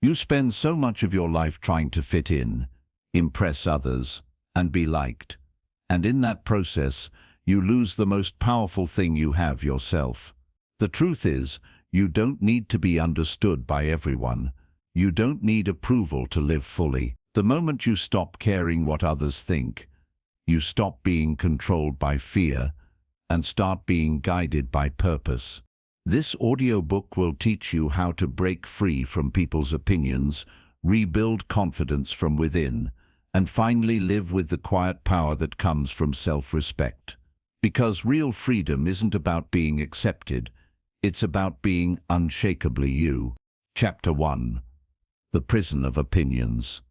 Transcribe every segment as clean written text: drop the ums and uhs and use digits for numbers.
You spend so much of your life trying to fit in, impress others, and be liked. And in that process, you lose the most powerful thing you have, yourself. The truth is, you don't need to be understood by everyone. You don't need approval to live fully. The moment you stop caring what others think, you stop being controlled by fear and start being guided by purpose. This audiobook will teach you how to break free from people's opinions, rebuild confidence from within, and finally live with the quiet power that comes from self-respect. Because real freedom isn't about being accepted, it's about being unshakably you. Chapter 1. The Prison of Opinions.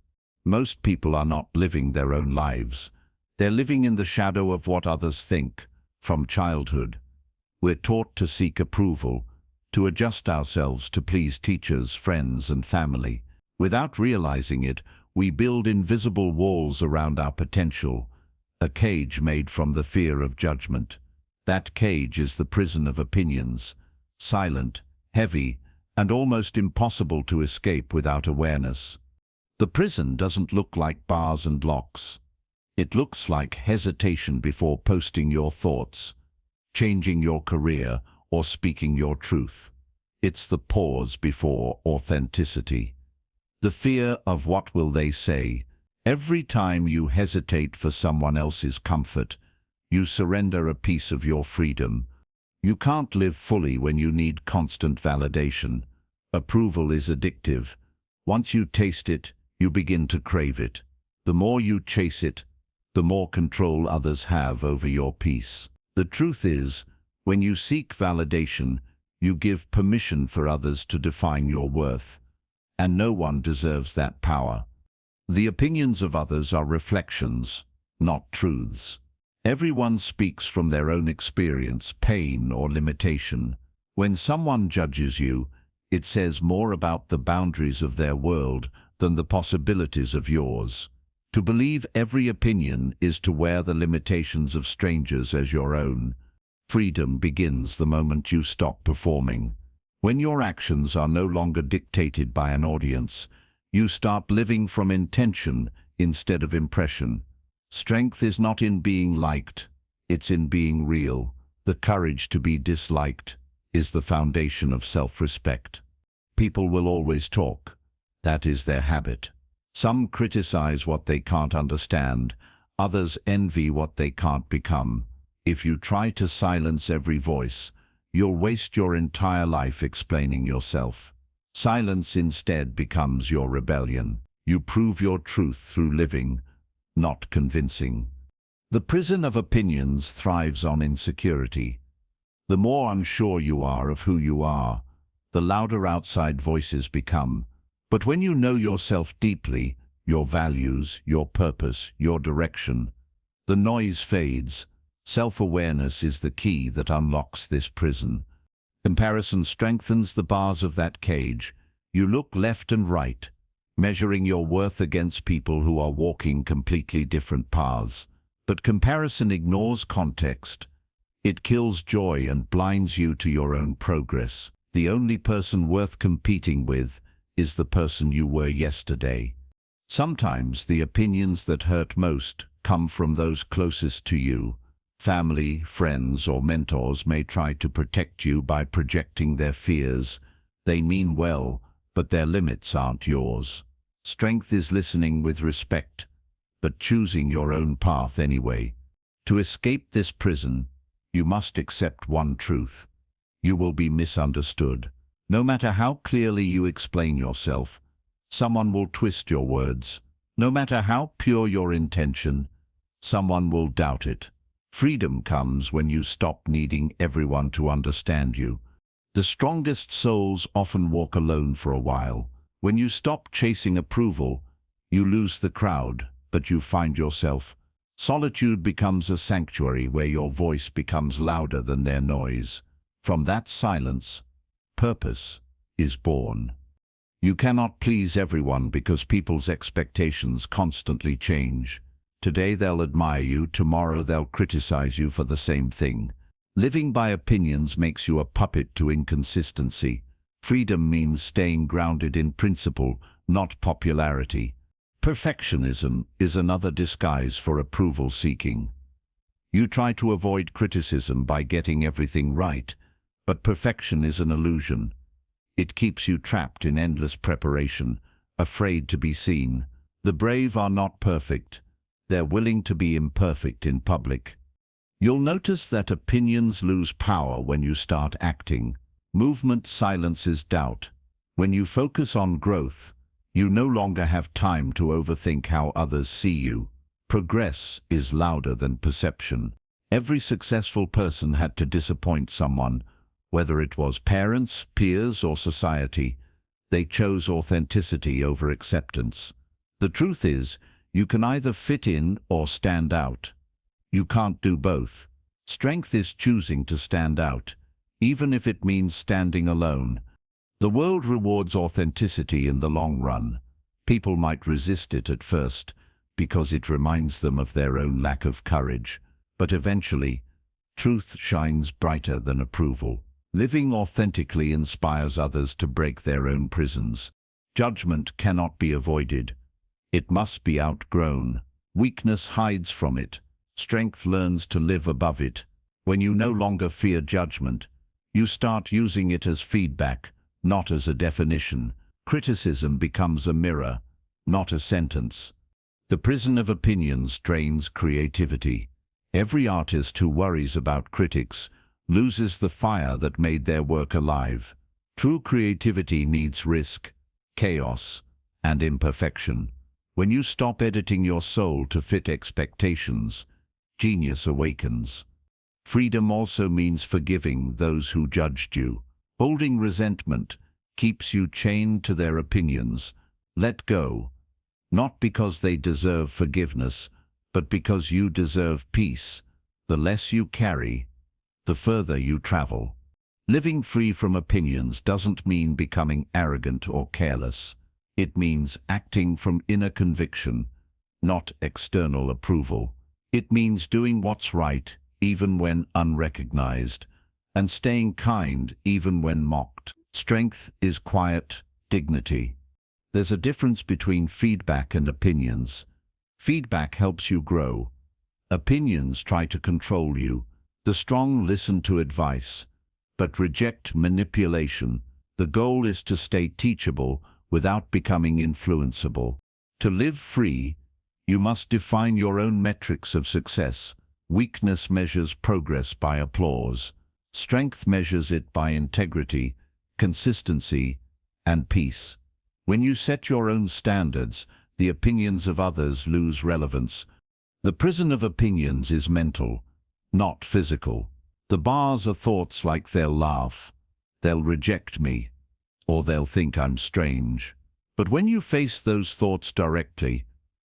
Most people are not living their own lives. They're living in the shadow of what others think. From childhood, we're taught to seek approval, to adjust ourselves to please teachers, friends, and family. Without realizing it, we build invisible walls around our potential, a cage made from the fear of judgment. That cage is the prison of opinions, silent, heavy, and almost impossible to escape without awareness. The prison doesn't look like bars and locks. It looks like hesitation before posting your thoughts, changing your career, or speaking your truth. It's the pause before authenticity. The fear of what will they say. Every time you hesitate for someone else's comfort, you surrender a piece of your freedom. You can't live fully when you need constant validation. Approval is addictive. Once you taste it, you begin to crave it. The more you chase it, the more control others have over your peace. The truth is, when you seek validation, you give permission for others to define your worth. And no one deserves that power. The opinions of others are reflections, not truths. Everyone speaks from their own experience, pain, or limitation. When someone judges you, it says more about the boundaries of their world than the possibilities of yours. To believe every opinion is to wear the limitations of strangers as your own. Freedom begins the moment you stop performing. When your actions are no longer dictated by an audience, you start living from intention instead of impression. Strength is not in being liked, it's in being real. The courage to be disliked is the foundation of self-respect. People will always talk. That is their habit. Some criticize what they can't understand, others envy what they can't become. If you try to silence every voice, you'll waste your entire life explaining yourself. Silence instead becomes your rebellion. You prove your truth through living, not convincing. The prison of opinions thrives on insecurity. The more unsure you are of who you are, the louder outside voices become. But when you know yourself deeply, your values, your purpose, your direction, the noise fades. Self-awareness is the key that unlocks this prison. Comparison strengthens the bars of that cage. You look left and right, measuring your worth against people who are walking completely different paths. But comparison ignores context. It kills joy and blinds you to your own progress. The only person worth competing with is the person you were yesterday. Sometimes the opinions that hurt most come from those closest to you. Family, friends, or mentors may try to protect you by projecting their fears. They mean well, but their limits aren't yours. Strength is listening with respect, but choosing your own path anyway. To escape this prison, you must accept one truth. You will be misunderstood. No matter how clearly you explain yourself, someone will twist your words. No matter how pure your intention, someone will doubt it. Freedom comes when you stop needing everyone to understand you. The strongest souls often walk alone for a while. When you stop chasing approval, you lose the crowd, but you find yourself. Solitude becomes a sanctuary where your voice becomes louder than their noise. From that silence, purpose is born. You cannot please everyone because people's expectations constantly change. Today they'll admire you, tomorrow they'll criticize you for the same thing. Living by opinions makes you a puppet to inconsistency. Freedom means staying grounded in principle, not popularity. Perfectionism is another disguise for approval seeking. You try to avoid criticism by getting everything right, but perfection is an illusion. It keeps you trapped in endless preparation, afraid to be seen. The brave are not perfect. They're willing to be imperfect in public. You'll notice that opinions lose power when you start acting. Movement silences doubt. When you focus on growth, you no longer have time to overthink how others see you. Progress is louder than perception. Every successful person had to disappoint someone, whether it was parents, peers, or society. They chose authenticity over acceptance. The truth is, you can either fit in or stand out. You can't do both. Strength is choosing to stand out, even if it means standing alone. The world rewards authenticity in the long run. People might resist it at first, because it reminds them of their own lack of courage. But eventually, truth shines brighter than approval. Living authentically inspires others to break their own prisons. Judgment cannot be avoided. It must be outgrown. Weakness hides from it. Strength learns to live above it. When you no longer fear judgment, you start using it as feedback, not as a definition. Criticism becomes a mirror, not a sentence. The prison of opinions drains creativity. Every artist who worries about critics loses the fire that made their work alive. True creativity needs risk, chaos, and imperfection. When you stop editing your soul to fit expectations, genius awakens. Freedom also means forgiving those who judged you. Holding resentment keeps you chained to their opinions. Let go, not because they deserve forgiveness, but because you deserve peace. The less you carry, the further you travel. Living free from opinions doesn't mean becoming arrogant or careless. It means acting from inner conviction, not external approval. It means doing what's right, even when unrecognized, and staying kind even when mocked. Strength is quiet dignity. There's a difference between feedback and opinions. Feedback helps you grow. Opinions try to control you. The strong listen to advice, but reject manipulation. The goal is to stay teachable without becoming influenceable. To live free, you must define your own metrics of success. Weakness measures progress by applause. Strength measures it by integrity, consistency, and peace. When you set your own standards, the opinions of others lose relevance. The prison of opinions is mental, not physical. The bars are thoughts like they'll laugh, they'll reject me, or they'll think I'm strange. But when you face those thoughts directly,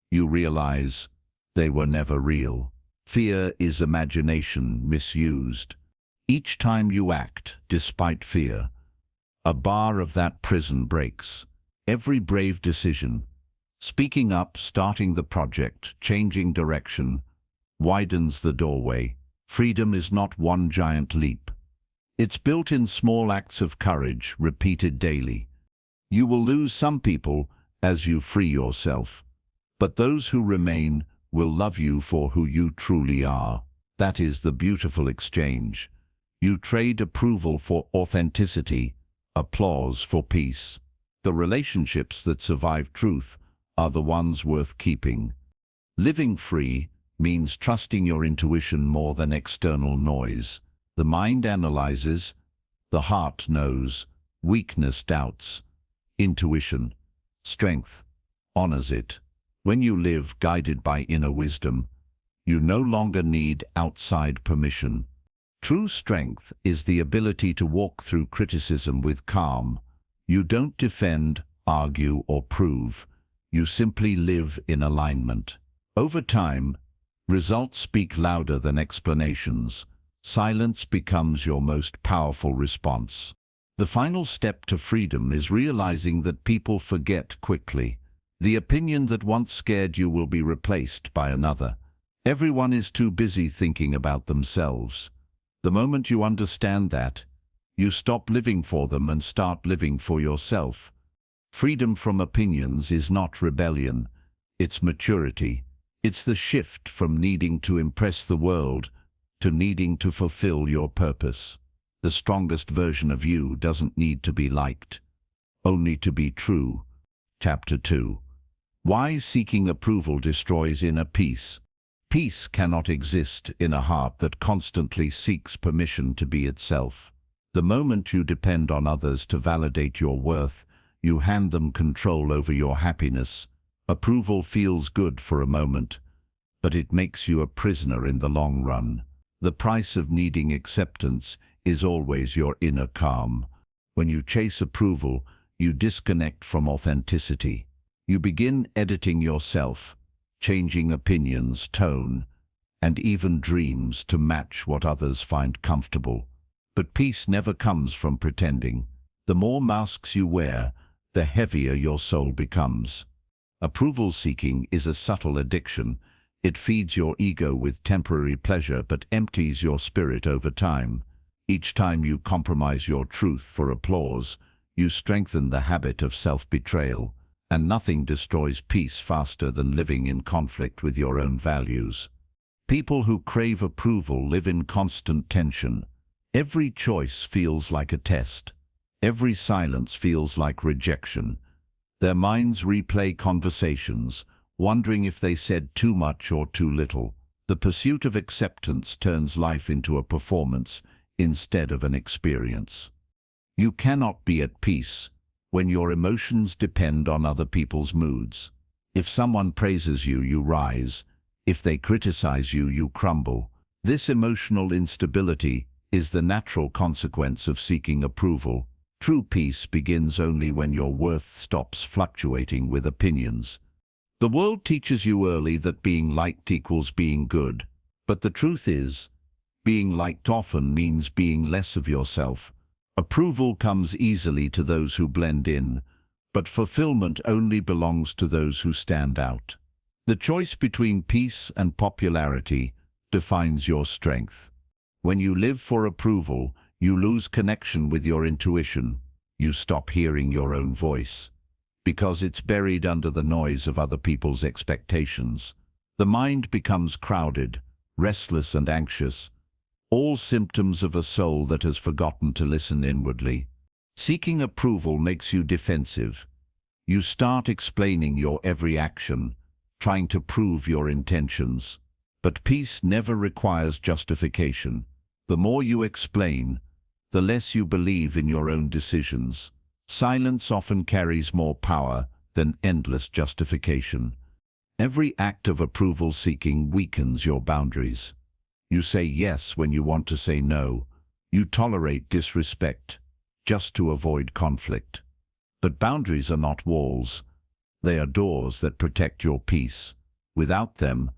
you realize they were never real. Fear is imagination misused. Each time you act, despite fear, a bar of that prison breaks. Every brave decision, speaking up, starting the project, changing direction, widens the doorway. Freedom is not one giant leap. It's built in small acts of courage, repeated daily. You will lose some people as you free yourself, but those who remain will love you for who you truly are. That is the beautiful exchange. You trade approval for authenticity, applause for peace. The relationships that survive truth are the ones worth keeping. Living free means trusting your intuition more than external noise. The mind analyzes, the heart knows, weakness doubts, intuition, strength, honors it. When you live guided by inner wisdom, you no longer need outside permission. True strength is the ability to walk through criticism with calm. You don't defend, argue, or prove. You simply live in alignment. Over time, results speak louder than explanations. Silence becomes your most powerful response. The final step to freedom is realizing that people forget quickly. The opinion that once scared you will be replaced by another. Everyone is too busy thinking about themselves. The moment you understand that, You stop living for them and start living for yourself. Freedom from opinions is not rebellion, it's maturity. It's the shift from needing to impress the world to needing to fulfill your purpose. The strongest version of you doesn't need to be liked, only to be true. Chapter 2. Why seeking approval destroys inner peace. Peace cannot exist in a heart that constantly seeks permission to be itself. The moment you depend on others to validate your worth, you hand them control over your happiness. Approval feels good for a moment, but it makes you a prisoner in the long run. The price of needing acceptance is always your inner calm. When you chase approval, you disconnect from authenticity. You begin editing yourself, changing opinions, tone, and even dreams to match what others find comfortable. But peace never comes from pretending. The more masks you wear, the heavier your soul becomes. Approval seeking is a subtle addiction. It feeds your ego with temporary pleasure but empties your spirit over time. Each time you compromise your truth for applause, you strengthen the habit of self-betrayal, and nothing destroys peace faster than living in conflict with your own values. People who crave approval live in constant tension. Every choice feels like a test. Every silence feels like rejection. Their minds replay conversations, wondering if they said too much or too little. The pursuit of acceptance turns life into a performance instead of an experience. You cannot be at peace when your emotions depend on other people's moods. If someone praises you, you rise. If they criticize you, you crumble. This emotional instability is the natural consequence of seeking approval. True peace begins only when your worth stops fluctuating with opinions. The world teaches you early that being liked equals being good, but the truth is, being liked often means being less of yourself. Approval comes easily to those who blend in, but fulfillment only belongs to those who stand out. The choice between peace and popularity defines your strength. When you live for approval, you lose connection with your intuition. You stop hearing your own voice, because it's buried under the noise of other people's expectations. The mind becomes crowded, restless and anxious, all symptoms of a soul that has forgotten to listen inwardly. Seeking approval makes you defensive. You start explaining your every action, trying to prove your intentions. But peace never requires justification. The more you explain, the less you believe in your own decisions. Silence often carries more power than endless justification. Every act of approval seeking weakens your boundaries. You say yes when you want to say no. You tolerate disrespect just to avoid conflict. But boundaries are not walls. They are doors that protect your peace. Without them,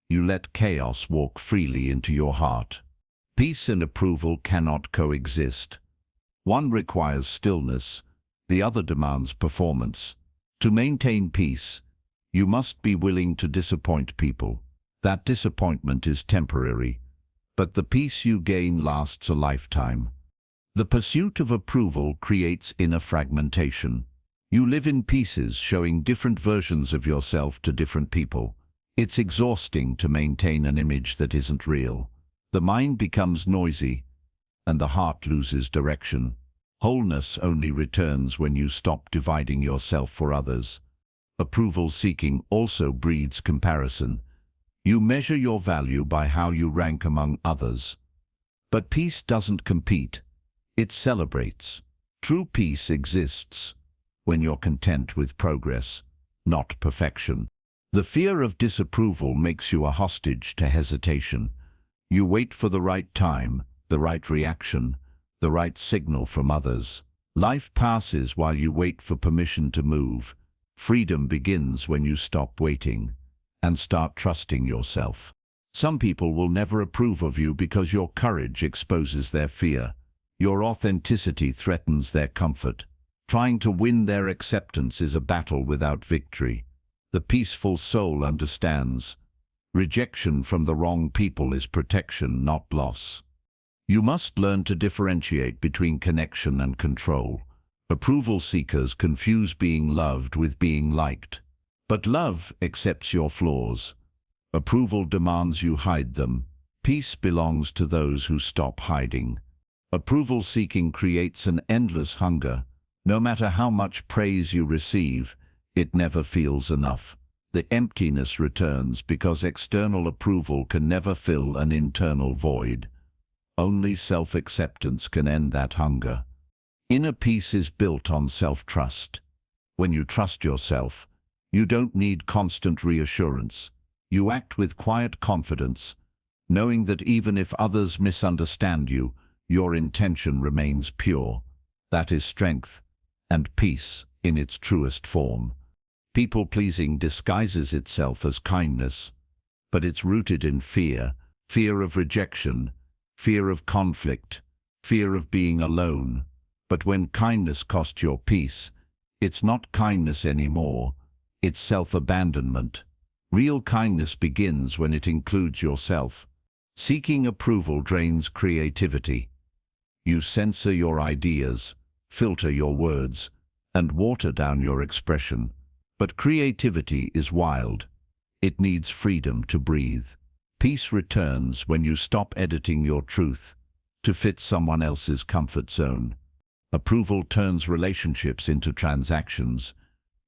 you let chaos walk freely into your heart. Peace and approval cannot coexist. One requires stillness, the other demands performance. To maintain peace, you must be willing to disappoint people. That disappointment is temporary, but the peace you gain lasts a lifetime. The pursuit of approval creates inner fragmentation. You live in pieces, showing different versions of yourself to different people. It's exhausting to maintain an image that isn't real. The mind becomes noisy, and the heart loses direction. Wholeness only returns when you stop dividing yourself for others. Approval seeking also breeds comparison. You measure your value by how you rank among others. But peace doesn't compete, it celebrates. True peace exists when you're content with progress, not perfection. The fear of disapproval makes you a hostage to hesitation. You wait for the right time, the right reaction, the right signal from others. Life passes while you wait for permission to move. Freedom begins when you stop waiting and start trusting yourself. Some people will never approve of you because your courage exposes their fear. Your authenticity threatens their comfort. Trying to win their acceptance is a battle without victory. The peaceful soul understands. Rejection from the wrong people is protection, not loss. You must learn to differentiate between connection and control. Approval seekers confuse being loved with being liked. But love accepts your flaws. Approval demands you hide them. Peace belongs to those who stop hiding. Approval seeking creates an endless hunger. No matter how much praise you receive, it never feels enough. The emptiness returns because external approval can never fill an internal void. Only self-acceptance can end that hunger. Inner peace is built on self-trust. When you trust yourself, you don't need constant reassurance. You act with quiet confidence, knowing that even if others misunderstand you, your intention remains pure. That is strength and peace in its truest form. People-pleasing disguises itself as kindness, but it's rooted in fear, fear of rejection, fear of conflict, fear of being alone. But when kindness costs your peace, it's not kindness anymore, it's self-abandonment. Real kindness begins when it includes yourself. Seeking approval drains creativity. You censor your ideas, filter your words, and water down your expression. But creativity is wild. It needs freedom to breathe. Peace returns when you stop editing your truth to fit someone else's comfort zone. Approval turns relationships into transactions.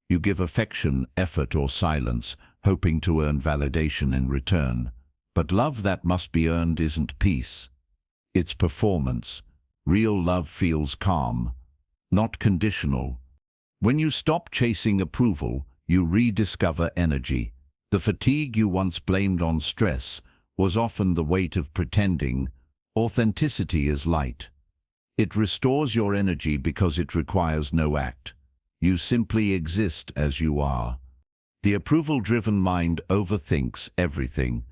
You give affection, effort, or silence, hoping to earn validation in return. But love that must be earned isn't peace. It's performance. Real love feels calm, not conditional. When you stop chasing approval, you rediscover energy. The fatigue you once blamed on stress was often the weight of pretending. Authenticity is light. It restores your energy because it requires no act. You simply exist as you are. The approval-driven mind overthinks everything.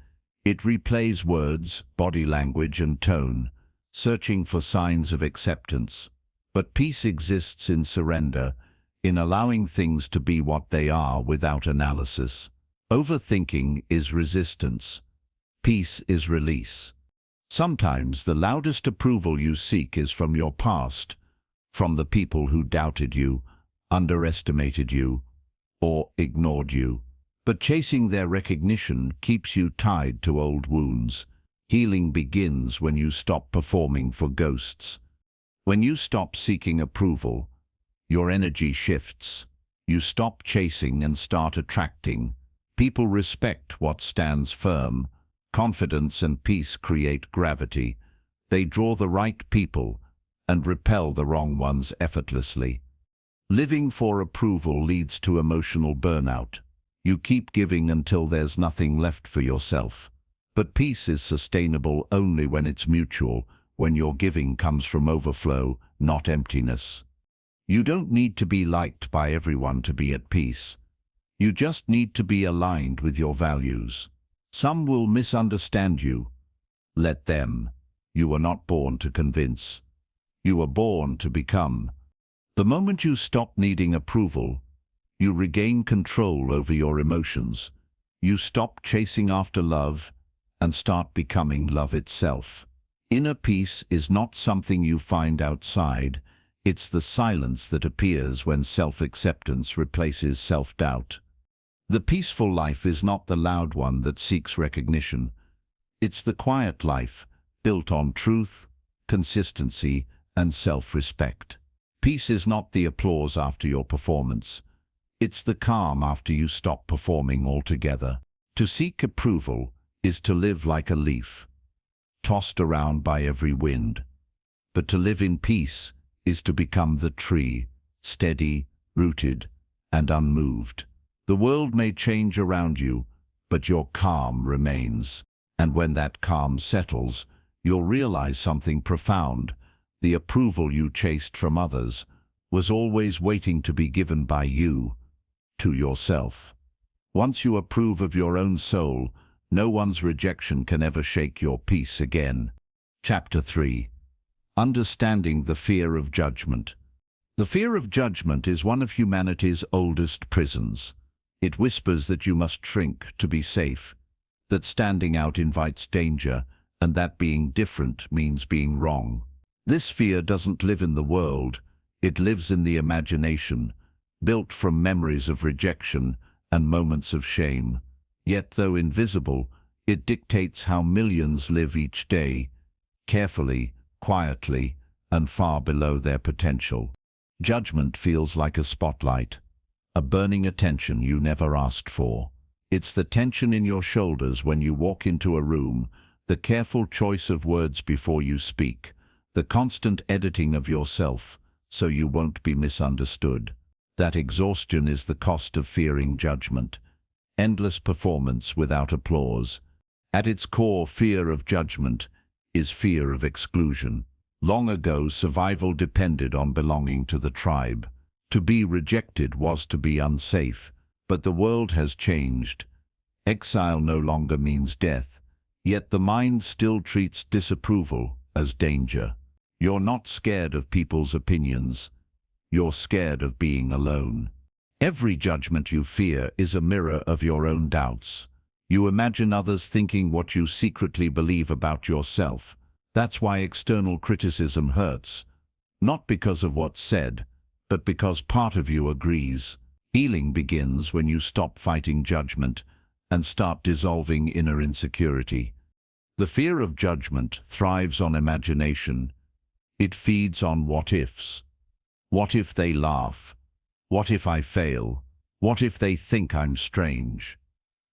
It replays words, body language, and tone, searching for signs of acceptance. But peace exists in surrender, in allowing things to be what they are without analysis. Overthinking is resistance. Peace is release. Sometimes the loudest approval you seek is from your past, from the people who doubted you, underestimated you, or ignored you. But chasing their recognition keeps you tied to old wounds. Healing begins when you stop performing for ghosts. When you stop seeking approval, your energy shifts. You stop chasing and start attracting. People respect what stands firm. Confidence and peace create gravity. They draw the right people and repel the wrong ones effortlessly. Living for approval leads to emotional burnout. You keep giving until there's nothing left for yourself. But peace is sustainable only when it's mutual, when your giving comes from overflow, not emptiness. You don't need to be liked by everyone to be at peace. You just need to be aligned with your values. Some will misunderstand you. Let them. You were not born to convince. You were born to become. The moment you stop needing approval, you regain control over your emotions. You stop chasing after love and start becoming love itself. Inner peace is not something you find outside. It's the silence that appears when self-acceptance replaces self-doubt. The peaceful life is not the loud one that seeks recognition. It's the quiet life, built on truth, consistency, and self-respect. Peace is not the applause after your performance. It's the calm after you stop performing altogether. To seek approval is to live like a leaf, tossed around by every wind. But to live in peace is to become the tree, steady, rooted, and unmoved. The world may change around you, but your calm remains. And when that calm settles, you'll realize something profound. The approval you chased from others was always waiting to be given by you to yourself. Once you approve of your own soul, no one's rejection can ever shake your peace again. Chapter 3. Understanding the fear of judgment. The fear of judgment is one of humanity's oldest prisons. It whispers that you must shrink to be safe, that standing out invites danger, and that being different means being wrong. This fear doesn't live in the world, it lives in the imagination, built from memories of rejection and moments of shame. Yet though invisible, it dictates how millions live each day, carefully, quietly, and far below their potential. Judgment feels like a spotlight, a burning attention you never asked for. It's the tension in your shoulders when you walk into a room, the careful choice of words before you speak, the constant editing of yourself so you won't be misunderstood. That exhaustion is the cost of fearing judgment. Endless performance without applause. At its core, fear of judgment is fear of exclusion. Long ago, survival depended on belonging to the tribe. To be rejected was to be unsafe. But the world has changed. Exile no longer means death, yet the mind still treats disapproval as danger. You're not scared of people's opinions. You're scared of being alone. Every judgment you fear is a mirror of your own doubts. You imagine others thinking what you secretly believe about yourself. That's why external criticism hurts. Not because of what's said, but because part of you agrees. Healing begins when you stop fighting judgment and start dissolving inner insecurity. The fear of judgment thrives on imagination. It feeds on what-ifs. What if they laugh? What if I fail? What if they think I'm strange?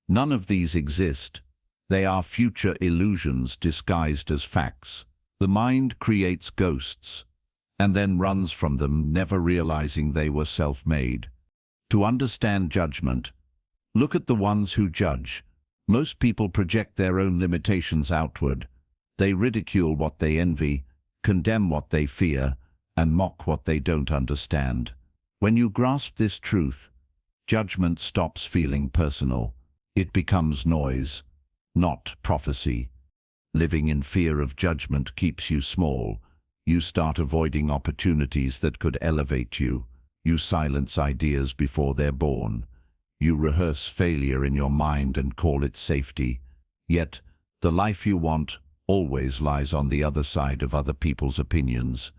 None of these exist. They are future illusions disguised as facts. The mind creates ghosts and then runs from them, never realizing they were self-made. To understand judgment, look at the ones who judge. Most people project their own limitations outward. They ridicule what they envy, condemn what they fear, and mock what they don't understand. When you grasp this truth, judgment stops feeling personal. It becomes noise, not prophecy. Living in fear of judgment keeps you small. You start avoiding opportunities that could elevate you. You silence ideas before they're born. You rehearse failure in your mind and call it safety. Yet, the life you want always lies on the other side of other people's opinions.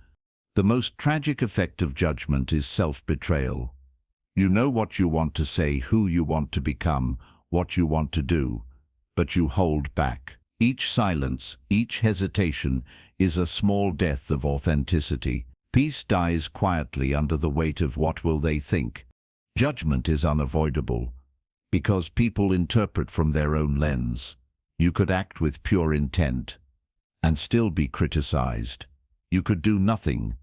The most tragic effect of judgment is self-betrayal. You know what you want to say, who you want to become, what you want to do, but you hold back. Each silence, each hesitation is a small death of authenticity. Peace dies quietly under the weight of what will they think. Judgment is unavoidable because people interpret from their own lens. You could act with pure intent and still be criticized. You could do nothing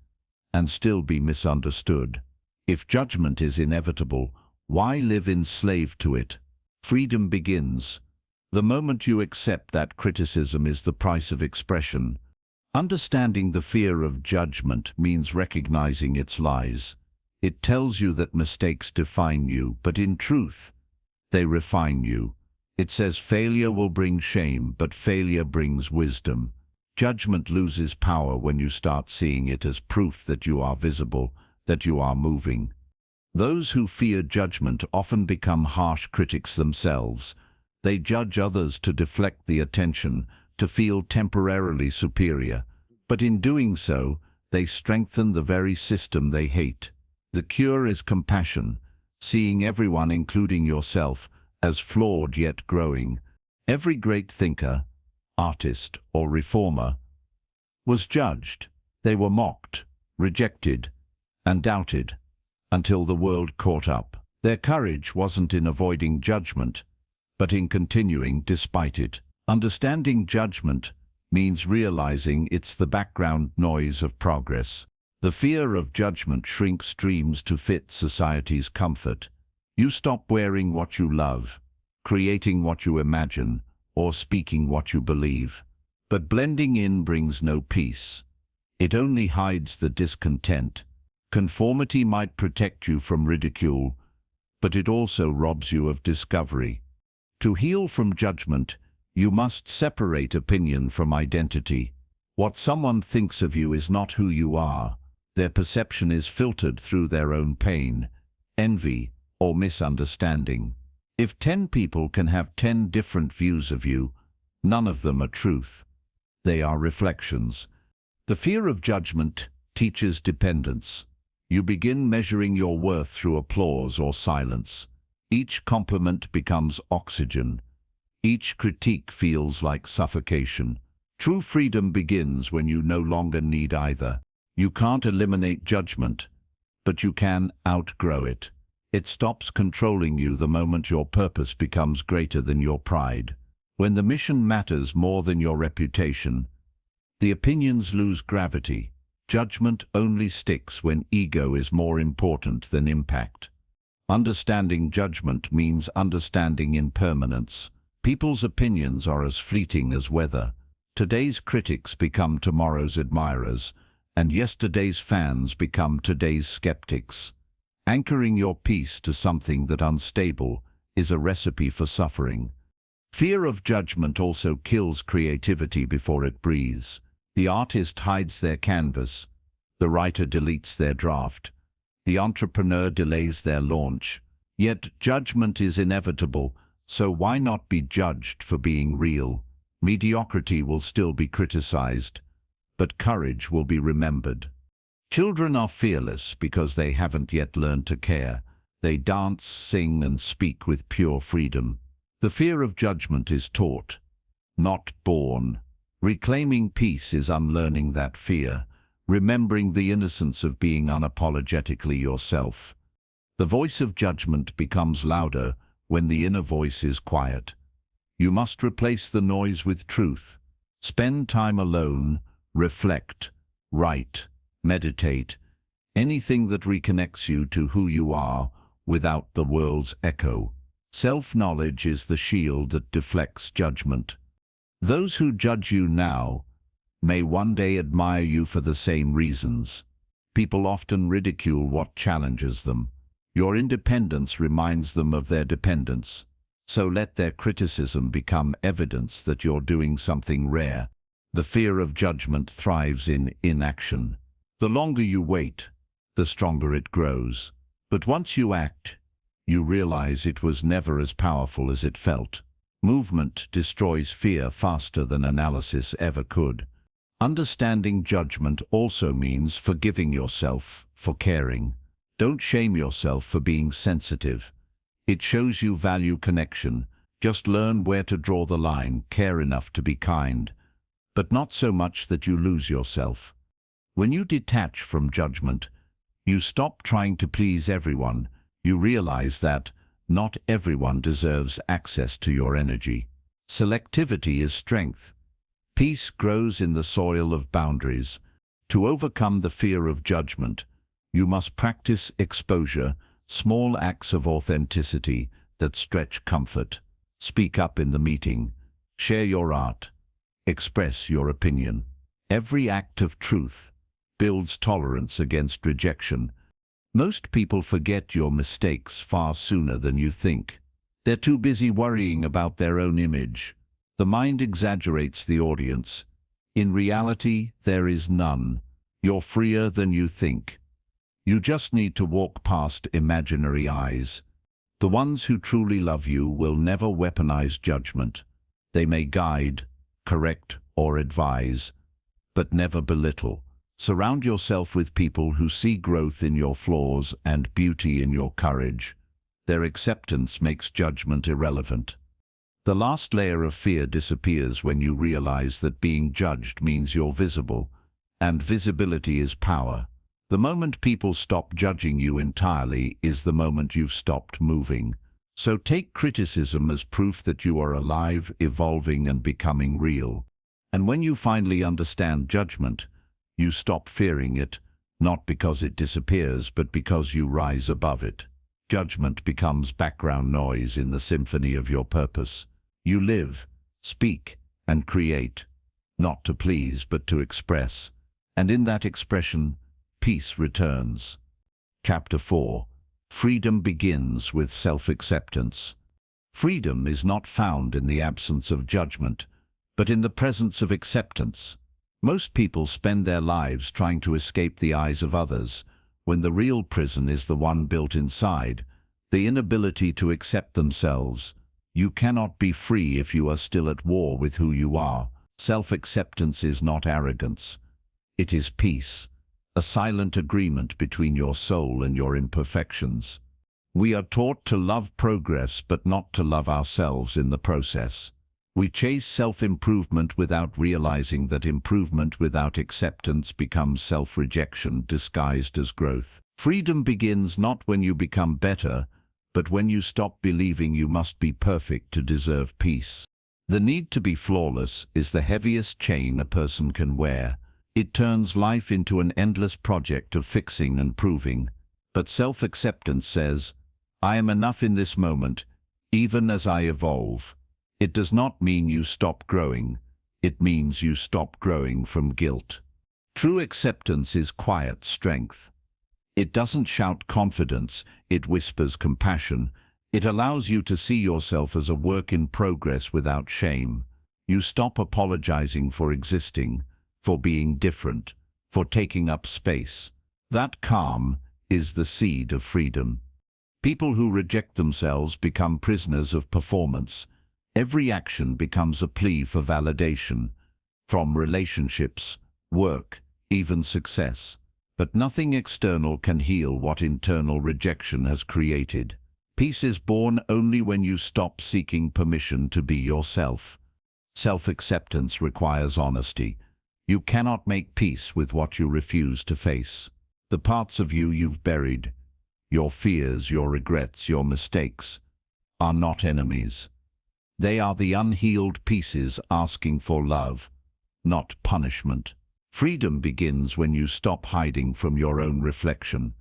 and still be misunderstood. If judgment is inevitable, why live enslaved to it? Freedom begins the moment you accept that criticism is the price of expression. Understanding the fear of judgment means recognizing its lies. It tells you that mistakes define you, but in truth, they refine you. It says failure will bring shame, but failure brings wisdom. Judgment loses power when you start seeing it as proof that you are visible, that you are moving. Those who fear judgment often become harsh critics themselves. They judge others to deflect the attention, to feel temporarily superior. But in doing so, they strengthen the very system they hate. The cure is compassion, seeing everyone, including yourself, as flawed yet growing. Every great thinker, artist, or reformer was judged. They were mocked, rejected, and doubted, until the world caught up. Their courage wasn't in avoiding judgment, but in continuing despite it. Understanding judgment means realizing it's the background noise of progress. The fear of judgment shrinks dreams to fit society's comfort. You stop wearing what you love, creating what you imagine, or speaking what you believe. But blending in brings no peace. It only hides the discontent. Conformity might protect you from ridicule, but it also robs you of discovery. To heal from judgment, you must separate opinion from identity. What someone thinks of you is not who you are. Their perception is filtered through their own pain, envy, or misunderstanding. If 10 people can have 10 different views of you, none of them are truth. They are reflections. The fear of judgment teaches dependence. You begin measuring your worth through applause or silence. Each compliment becomes oxygen. Each critique feels like suffocation. True freedom begins when you no longer need either. You can't eliminate judgment, but you can outgrow it. It stops controlling you the moment your purpose becomes greater than your pride. When the mission matters more than your reputation, the opinions lose gravity. Judgment only sticks when ego is more important than impact. Understanding judgment means understanding impermanence. People's opinions are as fleeting as weather. Today's critics become tomorrow's admirers, and yesterday's fans become today's skeptics. Anchoring your peace to something that's unstable is a recipe for suffering. Fear of judgment also kills creativity before it breathes. The artist hides their canvas. The writer deletes their draft. The entrepreneur delays their launch. Yet judgment is inevitable, so why not be judged for being real? Mediocrity will still be criticized, but courage will be remembered. Children are fearless because they haven't yet learned to care. They dance, sing, and speak with pure freedom. The fear of judgment is taught, not born. Reclaiming peace is unlearning that fear, remembering the innocence of being unapologetically yourself. The voice of judgment becomes louder when the inner voice is quiet. You must replace the noise with truth. Spend time alone, reflect, write, meditate, anything that reconnects you to who you are without the world's echo. Self-knowledge is the shield that deflects judgment. Those who judge you now may one day admire you for the same reasons. People often ridicule what challenges them. Your independence reminds them of their dependence. So let their criticism become evidence that you're doing something rare. The fear of judgment thrives in inaction. The longer you wait, the stronger it grows. But once you act, you realize it was never as powerful as it felt. Movement destroys fear faster than analysis ever could. Understanding judgment also means forgiving yourself for caring. Don't shame yourself for being sensitive. It shows you value connection. Just learn where to draw the line, care enough to be kind, but not so much that you lose yourself. When you detach from judgment, you stop trying to please everyone. You realize that not everyone deserves access to your energy. Selectivity is strength. Peace grows in the soil of boundaries. To overcome the fear of judgment, you must practice exposure, small acts of authenticity that stretch comfort. Speak up in the meeting. Share your art. Express your opinion. Every act of truth builds tolerance against rejection. Most people forget your mistakes far sooner than you think. They're too busy worrying about their own image. The mind exaggerates the audience. In reality, there is none. You're freer than you think. You just need to walk past imaginary eyes. The ones who truly love you will never weaponize judgment. They may guide, correct, or advise, but never belittle. Surround yourself with people who see growth in your flaws and beauty in your courage. Their acceptance makes judgment irrelevant. The last layer of fear disappears when you realize that being judged means you're visible, and visibility is power. The moment people stop judging you entirely is the moment you've stopped moving. So take criticism as proof that you are alive, evolving, and becoming real. And when you finally understand judgment, you stop fearing it, not because it disappears, but because you rise above it. Judgment becomes background noise in the symphony of your purpose. You live, speak, and create, not to please, but to express. And in that expression, peace returns. Chapter 4. Freedom begins with self-acceptance. Freedom is not found in the absence of judgment, but in the presence of acceptance. Most people spend their lives trying to escape the eyes of others, when the real prison is the one built inside, the inability to accept themselves. You cannot be free if you are still at war with who you are. Self-acceptance is not arrogance. It is peace, a silent agreement between your soul and your imperfections. We are taught to love progress but not to love ourselves in the process. We chase self-improvement without realizing that improvement without acceptance becomes self-rejection disguised as growth. Freedom begins not when you become better, but when you stop believing you must be perfect to deserve peace. The need to be flawless is the heaviest chain a person can wear. It turns life into an endless project of fixing and proving. But self-acceptance says, I am enough in this moment, even as I evolve. It does not mean you stop growing. It means you stop growing from guilt. True acceptance is quiet strength. It doesn't shout confidence, it whispers compassion. It allows you to see yourself as a work in progress without shame. You stop apologizing for existing, for being different, for taking up space. That calm is the seed of freedom. People who reject themselves become prisoners of performance. Every action becomes a plea for validation, from relationships, work, even success. But nothing external can heal what internal rejection has created. Peace is born only when you stop seeking permission to be yourself. Self-acceptance requires honesty. You cannot make peace with what you refuse to face. The parts of you you've buried, your fears, your regrets, your mistakes, are not enemies. They are the unhealed pieces asking for love, not punishment. Freedom begins when you stop hiding from your own reflection.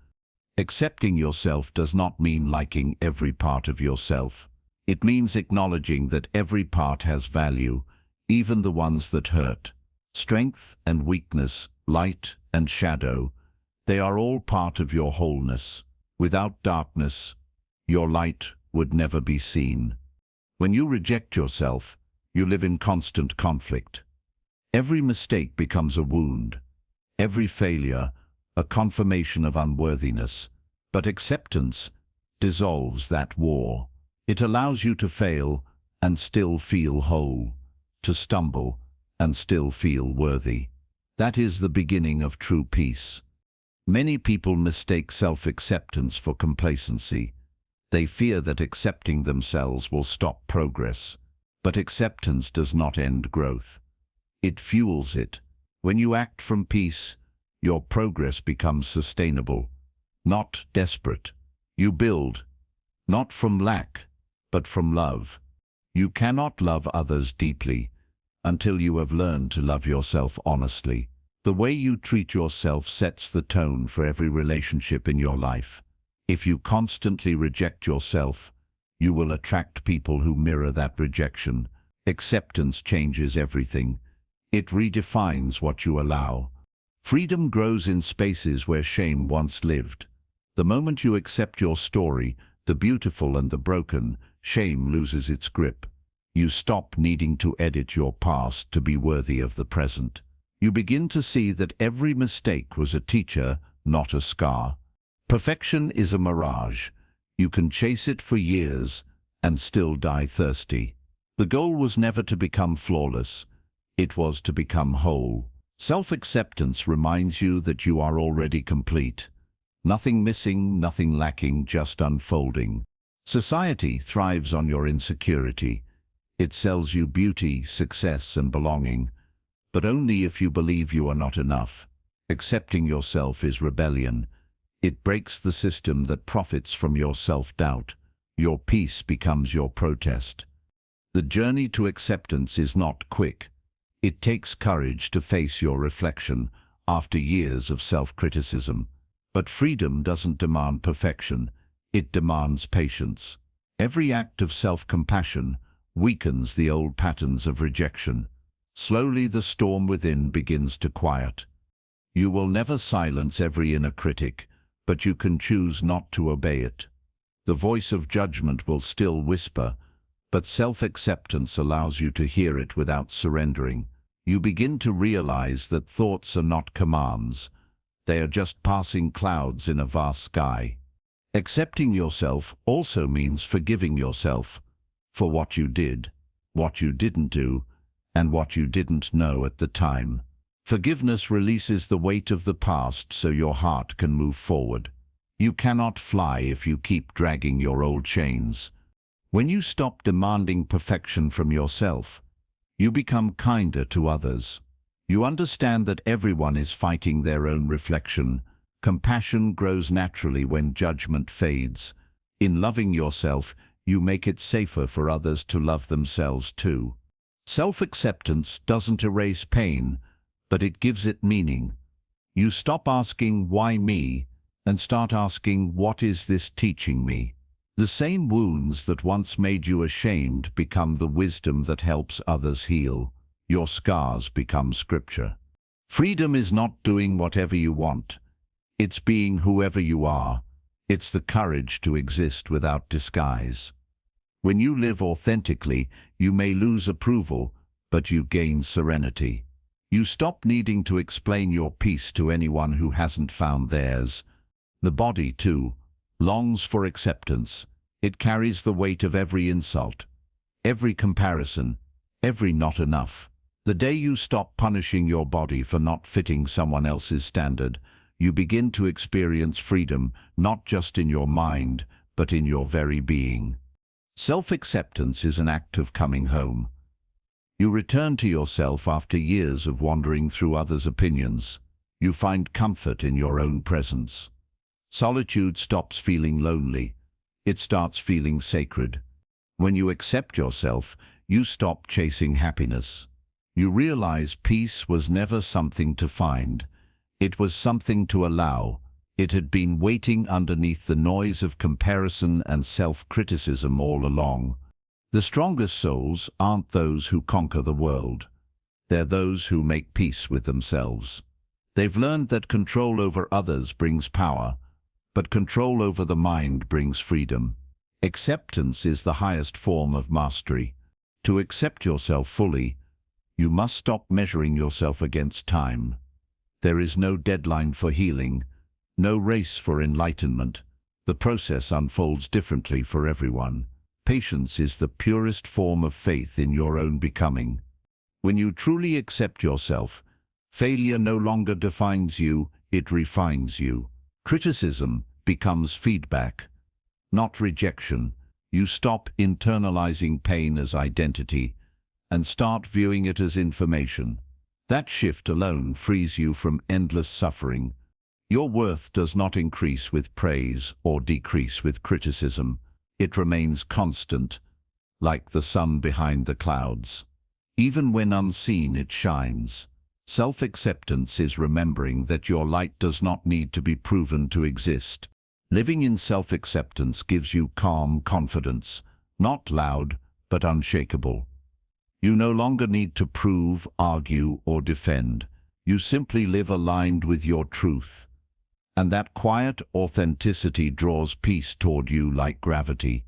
Accepting yourself does not mean liking every part of yourself. It means acknowledging that every part has value, even the ones that hurt. Strength and weakness, light and shadow, they are all part of your wholeness. Without darkness, your light would never be seen. When you reject yourself, you live in constant conflict. Every mistake becomes a wound, every failure a confirmation of unworthiness. But acceptance dissolves that war. It allows you to fail and still feel whole, to stumble and still feel worthy. That is the beginning of true peace. Many people mistake self-acceptance for complacency. They fear that accepting themselves will stop progress. But acceptance does not end growth. It fuels it. When you act from peace, your progress becomes sustainable, not desperate. You build, not from lack, but from love. You cannot love others deeply until you have learned to love yourself honestly. The way you treat yourself sets the tone for every relationship in your life. If you constantly reject yourself, you will attract people who mirror that rejection. Acceptance changes everything. It redefines what you allow. Freedom grows in spaces where shame once lived. The moment you accept your story, the beautiful and the broken, shame loses its grip. You stop needing to edit your past to be worthy of the present. You begin to see that every mistake was a teacher, not a scar. Perfection is a mirage. You can chase it for years and still die thirsty. The goal was never to become flawless. It was to become whole. Self-acceptance reminds you that you are already complete. Nothing missing, nothing lacking, just unfolding. Society thrives on your insecurity. It sells you beauty, success, and belonging, but only if you believe you are not enough. Accepting yourself is rebellion. It breaks the system that profits from your self-doubt. Your peace becomes your protest. The journey to acceptance is not quick. It takes courage to face your reflection after years of self-criticism. But freedom doesn't demand perfection. It demands patience. Every act of self-compassion weakens the old patterns of rejection. Slowly the storm within begins to quiet. You will never silence every inner critic, but you can choose not to obey it. The voice of judgment will still whisper, but self-acceptance allows you to hear it without surrendering. You begin to realize that thoughts are not commands. They are just passing clouds in a vast sky. Accepting yourself also means forgiving yourself for what you did, what you didn't do, and what you didn't know at the time. Forgiveness releases the weight of the past so your heart can move forward. You cannot fly if you keep dragging your old chains. When you stop demanding perfection from yourself, you become kinder to others. You understand that everyone is fighting their own reflection. Compassion grows naturally when judgment fades. In loving yourself, you make it safer for others to love themselves too. Self-acceptance doesn't erase pain, but it gives it meaning. You stop asking, "Why me?" and start asking, "What is this teaching me?" The same wounds that once made you ashamed become the wisdom that helps others heal. Your scars become scripture. Freedom is not doing whatever you want. It's being whoever you are. It's the courage to exist without disguise. When you live authentically, you may lose approval, but you gain serenity. You stop needing to explain your peace to anyone who hasn't found theirs. The body, too, longs for acceptance. It carries the weight of every insult, every comparison, every not enough. The day you stop punishing your body for not fitting someone else's standard, you begin to experience freedom, not just in your mind, but in your very being. Self-acceptance is an act of coming home. You return to yourself after years of wandering through others' opinions. You find comfort in your own presence. Solitude stops feeling lonely. It starts feeling sacred. When you accept yourself, you stop chasing happiness. You realize peace was never something to find. It was something to allow. It had been waiting underneath the noise of comparison and self-criticism all along. The strongest souls aren't those who conquer the world. They're those who make peace with themselves. They've learned that control over others brings power, but control over the mind brings freedom. Acceptance is the highest form of mastery. To accept yourself fully, you must stop measuring yourself against time. There is no deadline for healing, no race for enlightenment. The process unfolds differently for everyone. Patience is the purest form of faith in your own becoming. When you truly accept yourself, failure no longer defines you, it refines you. Criticism becomes feedback, not rejection. You stop internalizing pain as identity and start viewing it as information. That shift alone frees you from endless suffering. Your worth does not increase with praise or decrease with criticism. It remains constant, like the sun behind the clouds. Even when unseen, it shines. Self-acceptance is remembering that your light does not need to be proven to exist. Living in self-acceptance gives you calm confidence, not loud, but unshakable. You no longer need to prove, argue, or defend. You simply live aligned with your truth. And that quiet authenticity draws peace toward you like gravity.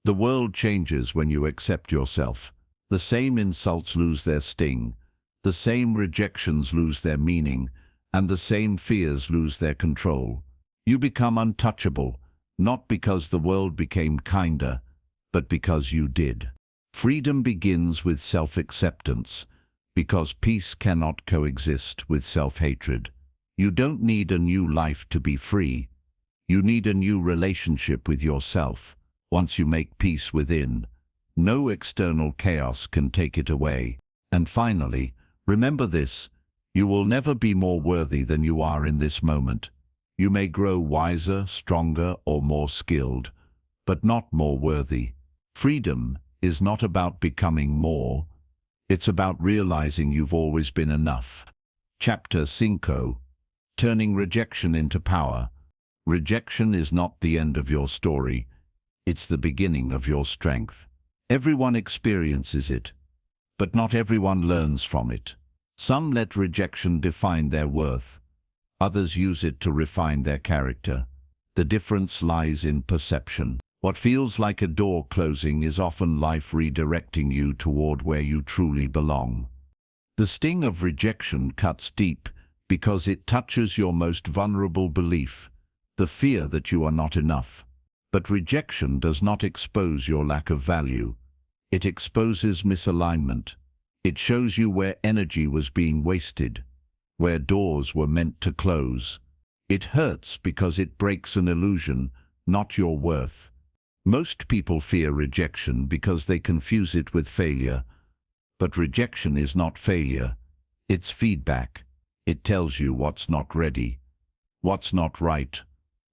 The world changes when you accept yourself. The same insults lose their sting, the same rejections lose their meaning, and the same fears lose their control. You become untouchable, not because the world became kinder, but because you did. Freedom begins with self-acceptance, because peace cannot coexist with self-hatred. You don't need a new life to be free. You need a new relationship with yourself. Once you make peace within, no external chaos can take it away. And finally, remember this: you will never be more worthy than you are in this moment. You may grow wiser, stronger, or more skilled, but not more worthy. Freedom is not about becoming more. It's about realizing you've always been enough. Chapter 5. Turning rejection into power. Rejection is not the end of your story. It's the beginning of your strength. Everyone experiences it, but not everyone learns from it. Some let rejection define their worth. Others use it to refine their character. The difference lies in perception. What feels like a door closing is often life redirecting you toward where you truly belong. The sting of rejection cuts deep because it touches your most vulnerable belief, the fear that you are not enough. But rejection does not expose your lack of value. It exposes misalignment. It shows you where energy was being wasted, where doors were meant to close. It hurts because it breaks an illusion, not your worth. Most people fear rejection because they confuse it with failure. But rejection is not failure. It's feedback. It tells you what's not ready, what's not right,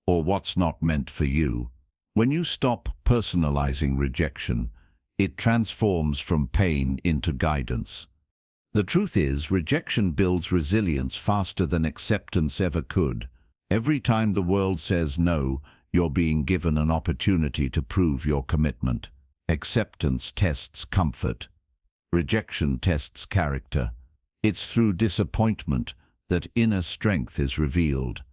or what's not meant for you. When you stop personalizing rejection, it transforms from pain into guidance. The truth is, rejection builds resilience faster than acceptance ever could. Every time the world says no, you're being given an opportunity to prove your commitment. Acceptance tests comfort. Rejection tests character. It's through disappointment that inner strength is revealed.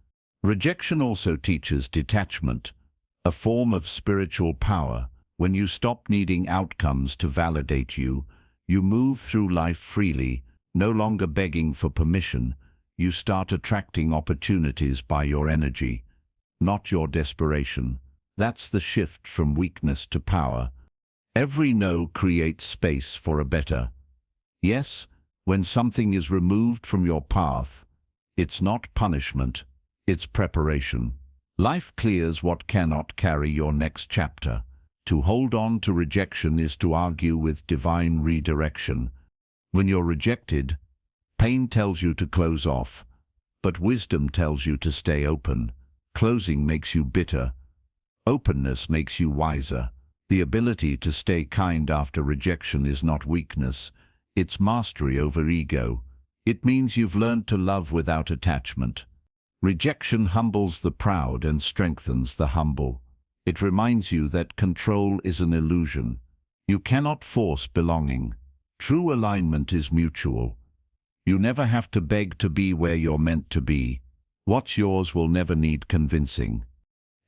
Rejection also teaches detachment, a form of spiritual power. When you stop needing outcomes to validate you, you move through life freely, no longer begging for permission. You start attracting opportunities by your energy, not your desperation. That's the shift from weakness to power. Every no creates space for a better. Yes, when something is removed from your path, it's not punishment, it's preparation. Life clears what cannot carry your next chapter. To hold on to rejection is to argue with divine redirection. When you're rejected, pain tells you to close off, but wisdom tells you to stay open. Closing makes you bitter. Openness makes you wiser. The ability to stay kind after rejection is not weakness, it's mastery over ego. It means you've learned to love without attachment. Rejection humbles the proud and strengthens the humble. It reminds you that control is an illusion. You cannot force belonging. True alignment is mutual. You never have to beg to be where you're meant to be. What's yours will never need convincing.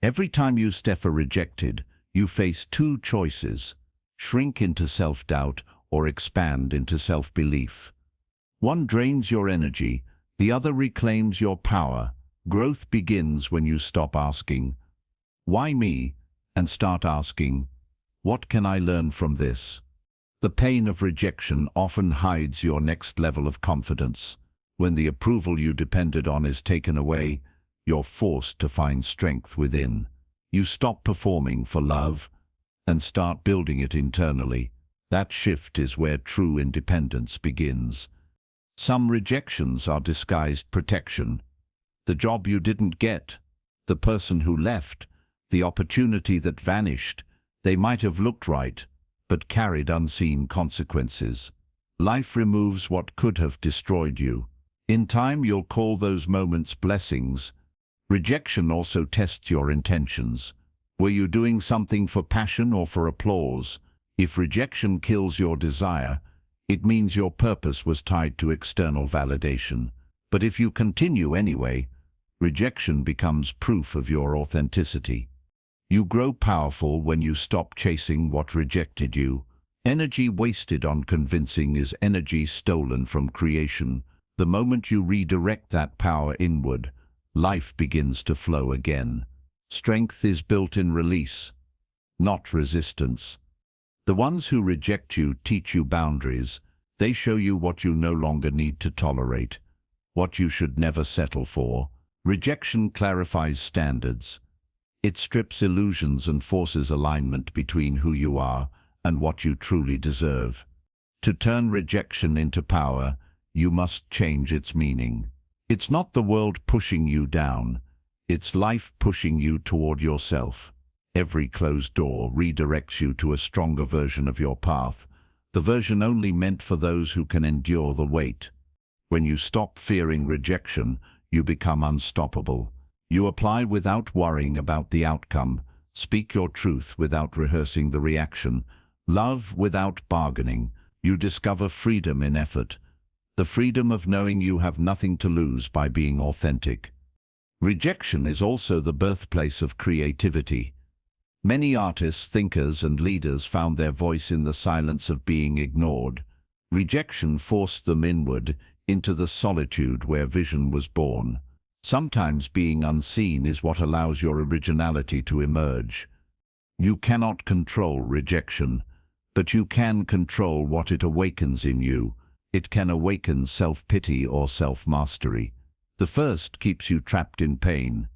Every time you step rejected, you face two choices: shrink into self-doubt or expand into self-belief. One drains your energy, the other reclaims your power. Growth begins when you stop asking, "Why me?" and start asking, "What can I learn from this?" The pain of rejection often hides your next level of confidence. When the approval you depended on is taken away, you're forced to find strength within. You stop performing for love and start building it internally. That shift is where true independence begins. Some rejections are disguised protection. The job you didn't get, the person who left, the opportunity that vanished. They might have looked right, but carried unseen consequences. Life removes what could have destroyed you. In time, you'll call those moments blessings. Rejection also tests your intentions. Were you doing something for passion or for applause? If rejection kills your desire, it means your purpose was tied to external validation. But if you continue anyway, rejection becomes proof of your authenticity. You grow powerful when you stop chasing what rejected you. Energy wasted on convincing is energy stolen from creation. The moment you redirect that power inward, life begins to flow again. Strength is built in release, not resistance. The ones who reject you teach you boundaries. They show you what you no longer need to tolerate, what you should never settle for. Rejection clarifies standards. It strips illusions and forces alignment between who you are and what you truly deserve. To turn rejection into power, you must change its meaning. It's not the world pushing you down, it's life pushing you toward yourself. Every closed door redirects you to a stronger version of your path, the version only meant for those who can endure the weight. When you stop fearing rejection, you become unstoppable. You apply without worrying about the outcome, speak your truth without rehearsing the reaction, love without bargaining. You discover freedom in effort, the freedom of knowing you have nothing to lose by being authentic. Rejection is also the birthplace of creativity. Many artists, thinkers, and leaders found their voice in the silence of being ignored. Rejection forced them inward, into the solitude where vision was born. Sometimes being unseen is what allows your originality to emerge. You cannot control rejection, but you can control what it awakens in you. It can awaken self-pity or self-mastery. The first keeps you trapped in pain.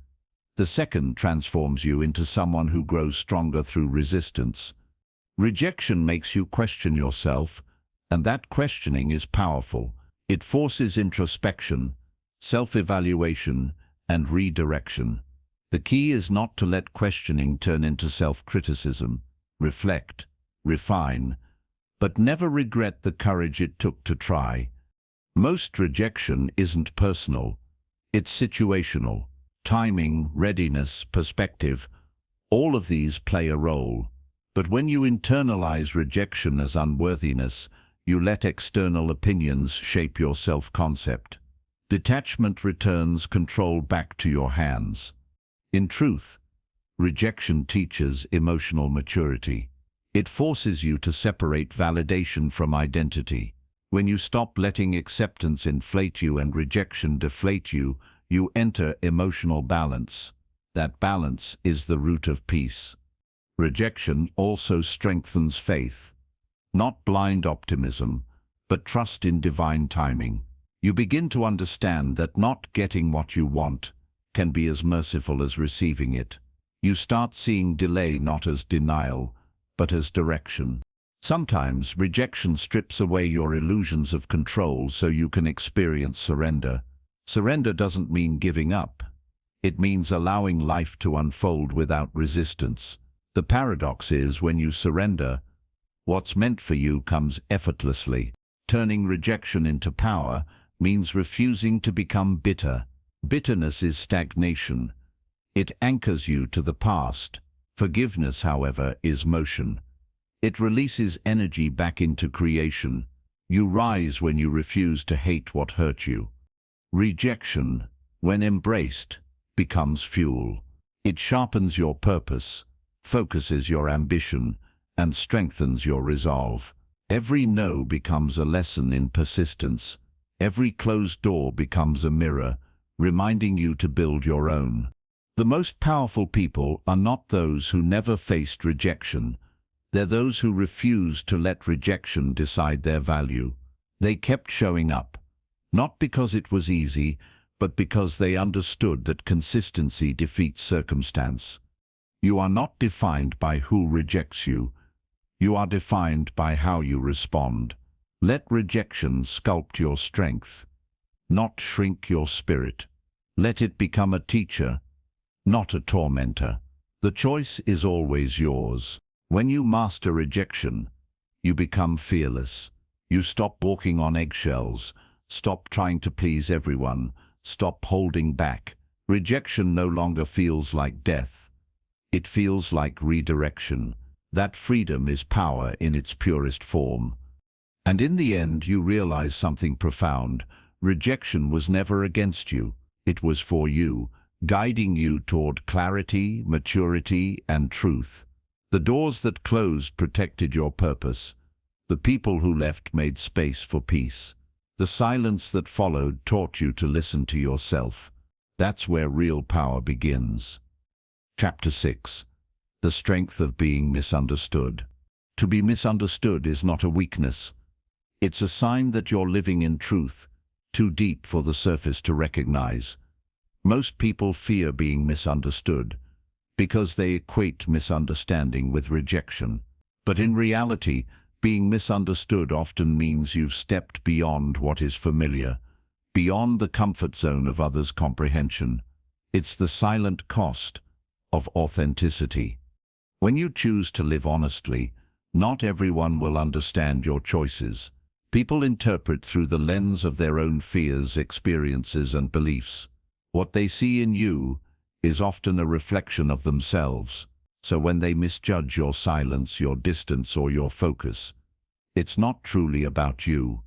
The second transforms you into someone who grows stronger through resistance. Rejection makes you question yourself, and that questioning is powerful. It forces introspection, self-evaluation, and redirection. The key is not to let questioning turn into self-criticism. Reflect, refine, but never regret the courage it took to try. Most rejection isn't personal. It's situational. Timing, readiness, perspective, all of these play a role. But when you internalize rejection as unworthiness, you let external opinions shape your self-concept. Detachment returns control back to your hands. In truth, rejection teaches emotional maturity. It forces you to separate validation from identity. When you stop letting acceptance inflate you and rejection deflate you, you enter emotional balance. That balance is the root of peace. Rejection also strengthens faith. Not blind optimism, but trust in divine timing. You begin to understand that not getting what you want can be as merciful as receiving it. You start seeing delay not as denial, but as direction. Sometimes rejection strips away your illusions of control so you can experience surrender. Surrender doesn't mean giving up. It means allowing life to unfold without resistance. The paradox is, when you surrender, what's meant for you comes effortlessly. Turning rejection into power means refusing to become bitter. Bitterness is stagnation. It anchors you to the past. Forgiveness, however, is motion. It releases energy back into creation. You rise when you refuse to hate what hurt you. Rejection, when embraced, becomes fuel. It sharpens your purpose, focuses your ambition, and strengthens your resolve. Every no becomes a lesson in persistence. Every closed door becomes a mirror, reminding you to build your own. The most powerful people are not those who never faced rejection. They're those who refused to let rejection decide their value. They kept showing up, not because it was easy, but because they understood that consistency defeats circumstance. You are not defined by who rejects you. You are defined by how you respond. Let rejection sculpt your strength, not shrink your spirit. Let it become a teacher, not a tormentor. The choice is always yours. When you master rejection, you become fearless. You stop walking on eggshells, stop trying to please everyone, stop holding back. Rejection no longer feels like death. It feels like redirection. That freedom is power in its purest form. And in the end, you realize something profound. Rejection was never against you. It was for you, guiding you toward clarity, maturity, and truth. The doors that closed protected your purpose. The people who left made space for peace. The silence that followed taught you to listen to yourself. That's where real power begins. Chapter 6. The strength of being misunderstood. To be misunderstood is not a weakness. It's a sign that you're living in truth, too deep for the surface to recognize. Most people fear being misunderstood because they equate misunderstanding with rejection. But in reality, being misunderstood often means you've stepped beyond what is familiar, beyond the comfort zone of others' comprehension. It's the silent cost of authenticity. When you choose to live honestly, not everyone will understand your choices. People interpret through the lens of their own fears, experiences, and beliefs. What they see in you is often a reflection of themselves. So when they misjudge your silence, your distance, or your focus, it's not truly about you.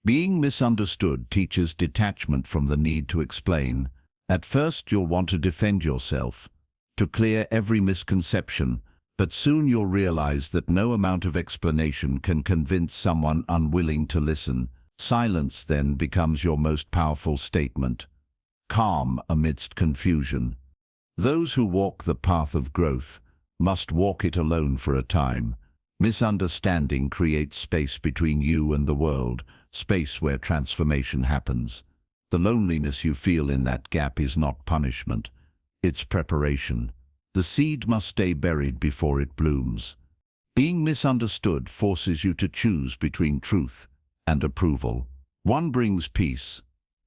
Being misunderstood teaches detachment from the need to explain. At first, you'll want to defend yourself, to clear every misconception, but soon you'll realize that no amount of explanation can convince someone unwilling to listen. Silence then becomes your most powerful statement. Calm amidst confusion. Those who walk the path of growth must walk it alone for a time. Misunderstanding creates space between you and the world, space where transformation happens. The loneliness you feel in that gap is not punishment, it's preparation. The seed must stay buried before it blooms. Being misunderstood forces you to choose between truth and approval. One brings peace,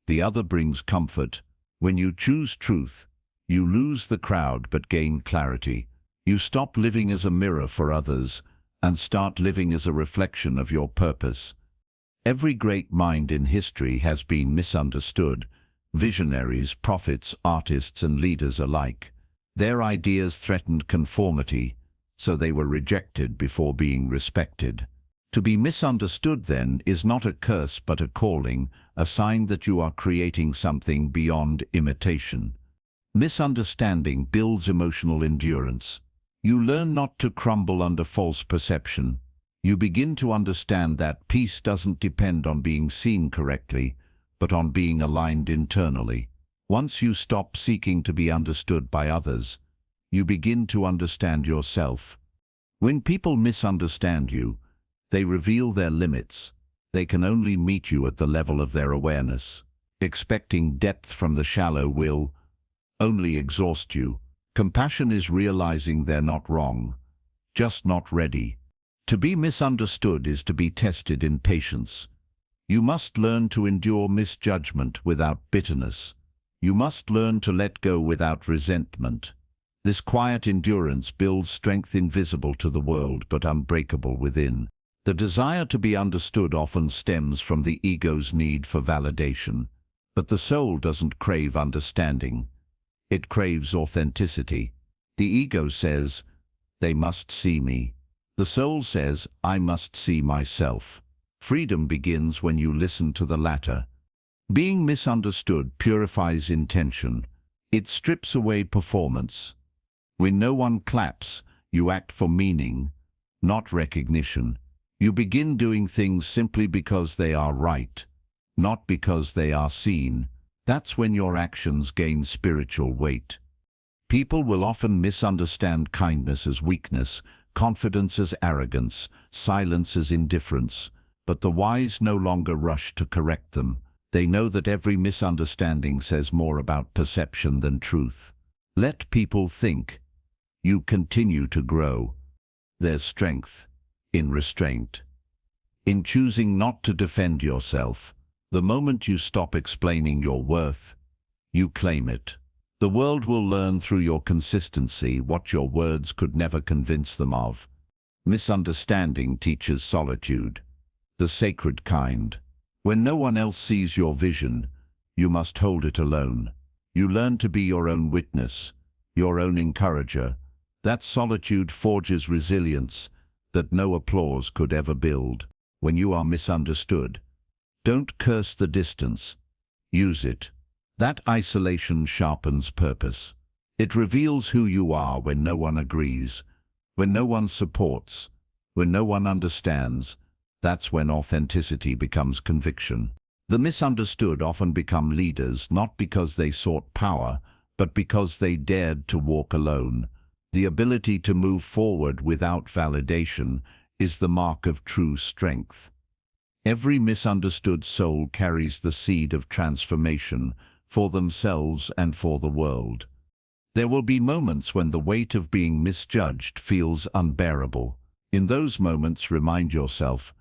the other brings comfort. When you choose truth, you lose the crowd but gain clarity. You stop living as a mirror for others and start living as a reflection of your purpose. Every great mind in history has been misunderstood. Visionaries, prophets, artists, and leaders alike. Their ideas threatened conformity, so they were rejected before being respected. To be misunderstood, then, is not a curse but a calling, a sign that you are creating something beyond imitation. Misunderstanding builds emotional endurance. You learn not to crumble under false perception. You begin to understand that peace doesn't depend on being seen correctly, but on being aligned internally. Once you stop seeking to be understood by others, you begin to understand yourself. When people misunderstand you, they reveal their limits. They can only meet you at the level of their awareness. Expecting depth from the shallow will only exhaust you. Compassion is realizing they're not wrong, just not ready. To be misunderstood is to be tested in patience. You must learn to endure misjudgment without bitterness. You must learn to let go without resentment. This quiet endurance builds strength invisible to the world but unbreakable within. The desire to be understood often stems from the ego's need for validation. But the soul doesn't crave understanding. It craves authenticity. The ego says, "They must see me." The soul says, "I must see myself." Freedom begins when you listen to the latter. Being misunderstood purifies intention. It strips away performance. When no one claps, you act for meaning, not recognition. You begin doing things simply because they are right, not because they are seen. That's when your actions gain spiritual weight. People will often misunderstand kindness as weakness, confidence as arrogance, silence as indifference, but the wise no longer rush to correct them. They know that every misunderstanding says more about perception than truth. Let people think. You continue to grow. There's strength in restraint, in choosing not to defend yourself. The moment you stop explaining your worth, you claim it. The world will learn through your consistency what your words could never convince them of. Misunderstanding teaches solitude, the sacred kind. When no one else sees your vision, you must hold it alone. You learn to be your own witness, your own encourager. That solitude forges resilience that no applause could ever build. When you are misunderstood, don't curse the distance. Use it. That isolation sharpens purpose. It reveals who you are when no one agrees, when no one supports, when no one understands. That's when authenticity becomes conviction. The misunderstood often become leaders not because they sought power, but because they dared to walk alone. The ability to move forward without validation is the mark of true strength. Every misunderstood soul carries the seed of transformation for themselves and for the world. There will be moments when the weight of being misjudged feels unbearable. In those moments, remind yourself,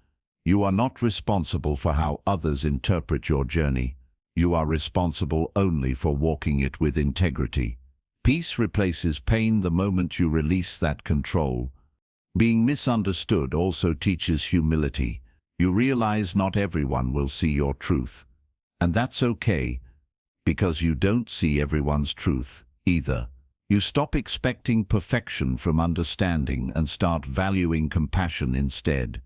you are not responsible for how others interpret your journey. You are responsible only for walking it with integrity. Peace replaces pain the moment you release that control. Being misunderstood also teaches humility. You realize not everyone will see your truth. And that's okay, because you don't see everyone's truth either. You stop expecting perfection from understanding and start valuing compassion instead.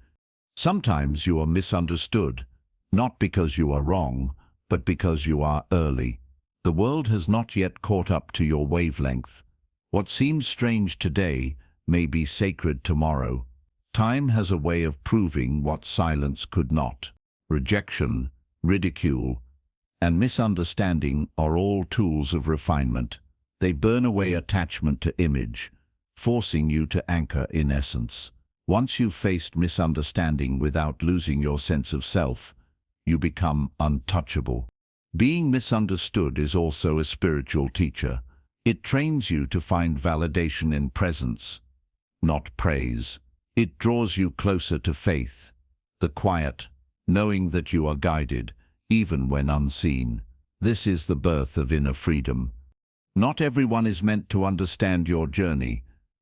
Sometimes you are misunderstood, not because you are wrong, but because you are early. The world has not yet caught up to your wavelength. What seems strange today may be sacred tomorrow. Time has a way of proving what silence could not. Rejection, ridicule, and misunderstanding are all tools of refinement. They burn away attachment to image, forcing you to anchor in essence. Once you've faced misunderstanding without losing your sense of self, you become untouchable. Being misunderstood is also a spiritual teacher. It trains you to find validation in presence, not praise. It draws you closer to faith, the quiet, knowing that you are guided, even when unseen. This is the birth of inner freedom. Not everyone is meant to understand your journey,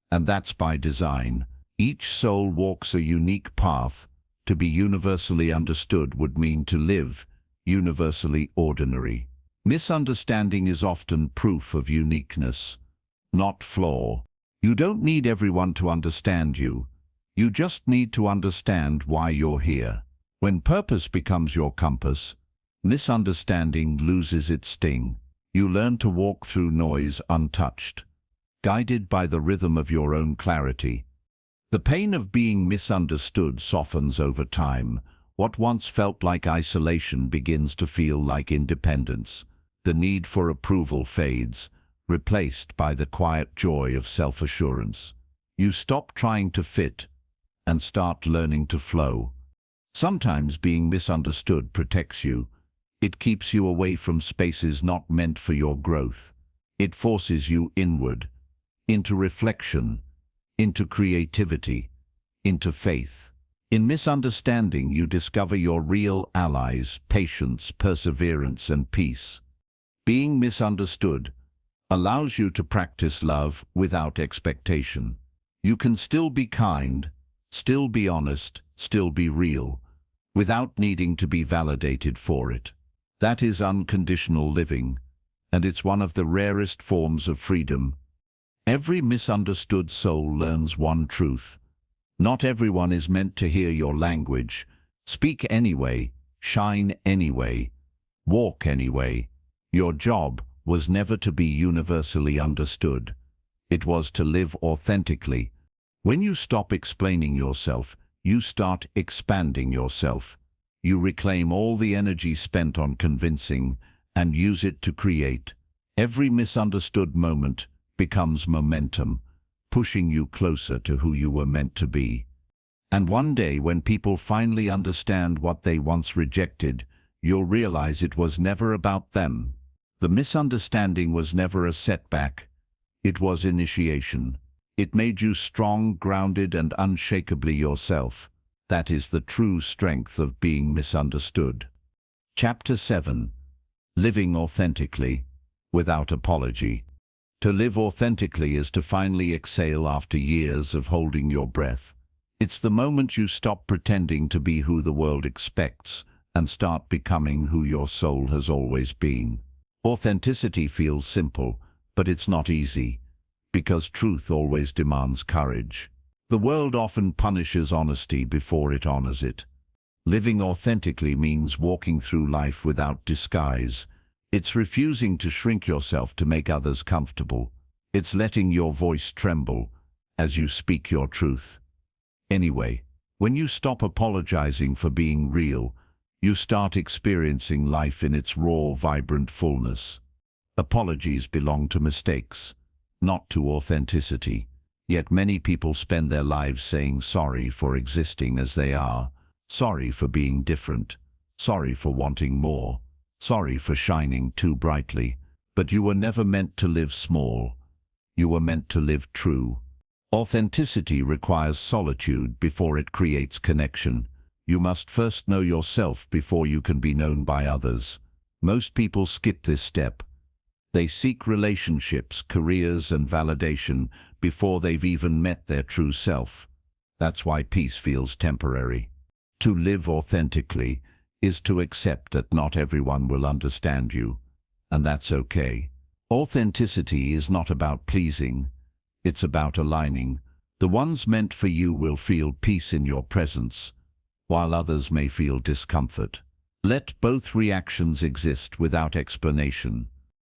and that's by design. Each soul walks a unique path. To be universally understood would mean to live universally ordinary. Misunderstanding is often proof of uniqueness, not flaw. You don't need everyone to understand you. You just need to understand why you're here. When purpose becomes your compass, misunderstanding loses its sting. You learn to walk through noise untouched, guided by the rhythm of your own clarity. The pain of being misunderstood softens over time. What once felt like isolation begins to feel like independence. The need for approval fades, replaced by the quiet joy of self-assurance. You stop trying to fit and start learning to flow. Sometimes being misunderstood protects you. It keeps you away from spaces not meant for your growth. It forces you inward, into reflection, into creativity, into faith. In misunderstanding, you discover your real allies, patience, perseverance, and peace. Being misunderstood allows you to practice love without expectation. You can still be kind, still be honest, still be real, without needing to be validated for it. That is unconditional living, and it's one of the rarest forms of freedom. Every misunderstood soul learns one truth. Not everyone is meant to hear your language. Speak anyway, shine anyway, walk anyway. Your job was never to be universally understood. It was to live authentically. When you stop explaining yourself, you start expanding yourself. You reclaim all the energy spent on convincing and use it to create. Every misunderstood moment becomes momentum, pushing you closer to who you were meant to be. And one day, when people finally understand what they once rejected, you'll realize it was never about them. The misunderstanding was never a setback. It was initiation. It made you strong, grounded, and unshakably yourself. That is the true strength of being misunderstood. Chapter 7. Living Authentically, Without Apology. To live authentically is to finally exhale after years of holding your breath. It's the moment you stop pretending to be who the world expects and start becoming who your soul has always been. Authenticity feels simple, but it's not easy, because truth always demands courage. The world often punishes honesty before it honors it. Living authentically means walking through life without disguise. It's refusing to shrink yourself to make others comfortable. It's letting your voice tremble as you speak your truth. Anyway, when you stop apologizing for being real, you start experiencing life in its raw, vibrant fullness. Apologies belong to mistakes, not to authenticity. Yet many people spend their lives saying sorry for existing as they are, sorry for being different, sorry for wanting more, sorry for shining too brightly. But you were never meant to live small. You were meant to live true. Authenticity requires solitude before it creates connection. You must first know yourself before you can be known by others. Most people skip this step. They seek relationships, careers, and validation before they've even met their true self. That's why peace feels temporary. To live authentically is to accept that not everyone will understand you, and that's okay. Authenticity is not about pleasing. It's about aligning. The ones meant for you will feel peace in your presence, while others may feel discomfort. Let both reactions exist without explanation.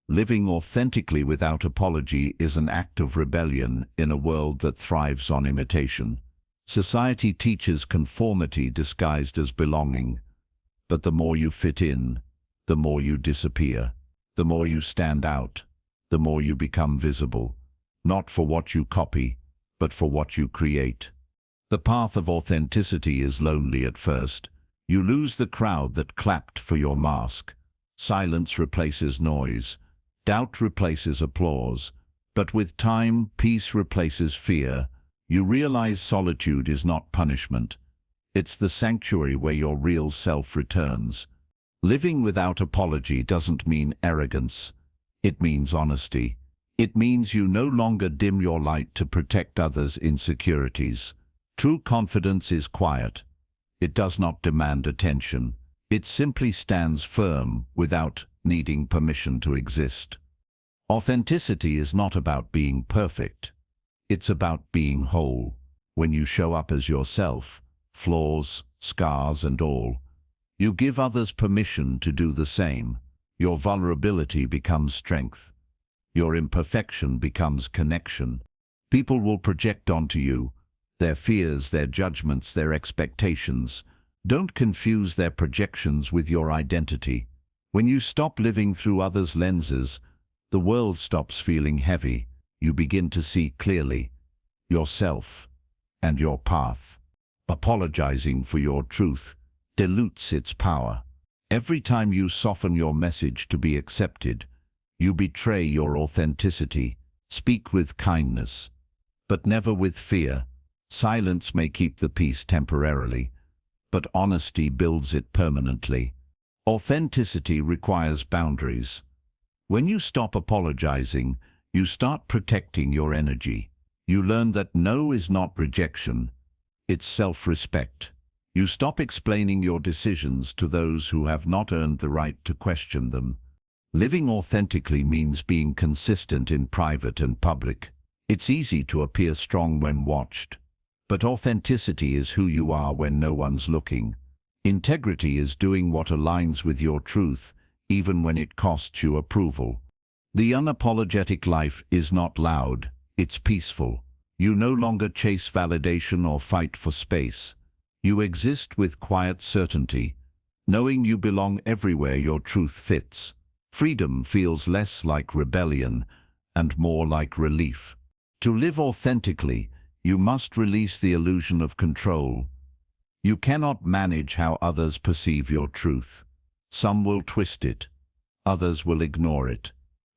Living authentically without apology is an act of rebellion in a world that thrives on imitation. Society teaches conformity disguised as belonging, but the more you fit in, the more you disappear. The more you stand out, the more you become visible, not for what you copy, but for what you create. The path of authenticity is lonely at first. You lose the crowd that clapped for your mask. Silence replaces noise. Doubt replaces applause. But with time, peace replaces fear. You realize solitude is not punishment. It's the sanctuary where your real self returns. Living without apology doesn't mean arrogance. It means honesty. It means you no longer dim your light to protect others' insecurities. True confidence is quiet. It does not demand attention. It simply stands firm without needing permission to exist. Authenticity is not about being perfect. It's about being whole. When you show up as yourself, flaws, scars and all, you give others permission to do the same. Your vulnerability becomes strength. Your imperfection becomes connection. People will project onto you their fears, their judgments, their expectations. Don't confuse their projections with your identity. When you stop living through others' lenses, the world stops feeling heavy. You begin to see clearly yourself and your path. Apologizing for your truth dilutes its power. Every time you soften your message to be accepted, you betray your authenticity. Speak with kindness, but never with fear. Silence may keep the peace temporarily, but honesty builds it permanently. Authenticity requires boundaries. When you stop apologizing, you start protecting your energy. You learn that no is not rejection, it's self-respect. You stop explaining your decisions to those who have not earned the right to question them. Living authentically means being consistent in private and public. It's easy to appear strong when watched, but authenticity is who you are when no one's looking. Integrity is doing what aligns with your truth, even when it costs you approval. The unapologetic life is not loud, it's peaceful. You no longer chase validation or fight for space. You exist with quiet certainty, knowing you belong everywhere your truth fits. Freedom feels less like rebellion and more like relief. To live authentically, you must release the illusion of control. You cannot manage how others perceive your truth. Some will twist it, others will ignore it.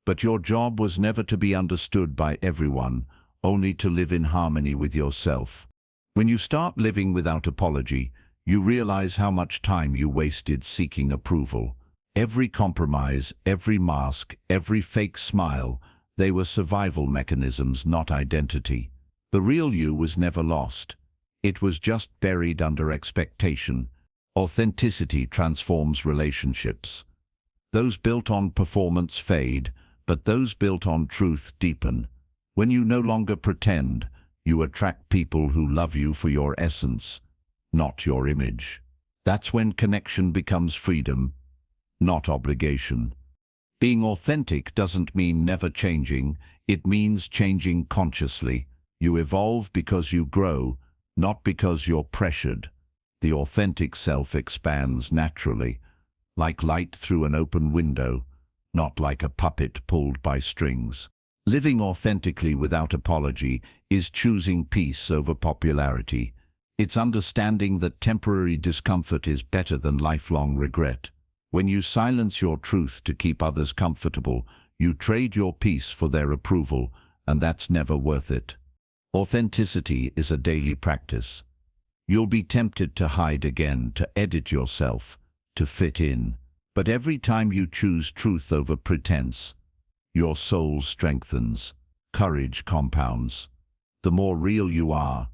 But your job was never to be understood by everyone, only to live in harmony with yourself. When you start living without apology, you realize how much time you wasted seeking approval. Every compromise, every mask, every fake smile, they were survival mechanisms, not identity. The real you was never lost. It was just buried under expectation. Authenticity transforms relationships. Those built on performance fade, but those built on truth deepen. When you no longer pretend, you attract people who love you for your essence, not your image. That's when connection becomes freedom, not obligation. Being authentic doesn't mean never changing, it means changing consciously. You evolve because you grow, not because you're pressured. The authentic self expands naturally, like light through an open window, not like a puppet pulled by strings. Living authentically without apology is choosing peace over popularity. It's understanding that temporary discomfort is better than lifelong regret. When you silence your truth to keep others comfortable, you trade your peace for their approval, and that's never worth it. Authenticity is a daily practice. You'll be tempted to hide again, to edit yourself, to fit in. But every time you choose truth over pretense, your soul strengthens, courage compounds. The more real you are,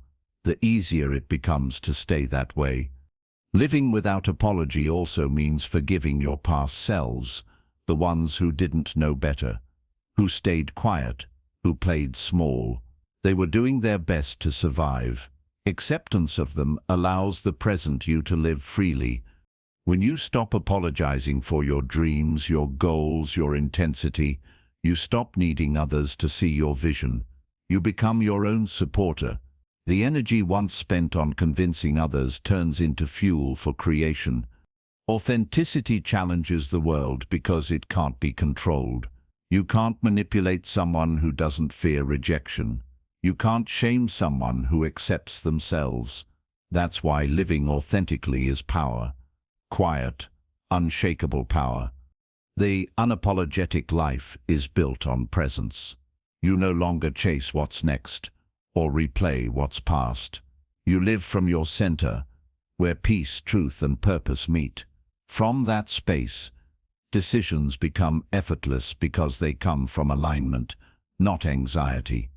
the easier it becomes to stay that way. Living without apology also means forgiving your past selves, the ones who didn't know better, who stayed quiet, who played small. They were doing their best to survive. Acceptance of them allows the present you to live freely. When you stop apologizing for your dreams, your goals, your intensity, you stop needing others to see your vision. You become your own supporter. The energy once spent on convincing others turns into fuel for creation. Authenticity challenges the world because it can't be controlled. You can't manipulate someone who doesn't fear rejection. You can't shame someone who accepts themselves. That's why living authentically is power. Quiet, unshakable power. The unapologetic life is built on presence. You no longer chase what's next or replay what's past. You live from your center, where peace, truth, and purpose meet. From that space, decisions become effortless because they come from alignment, not anxiety.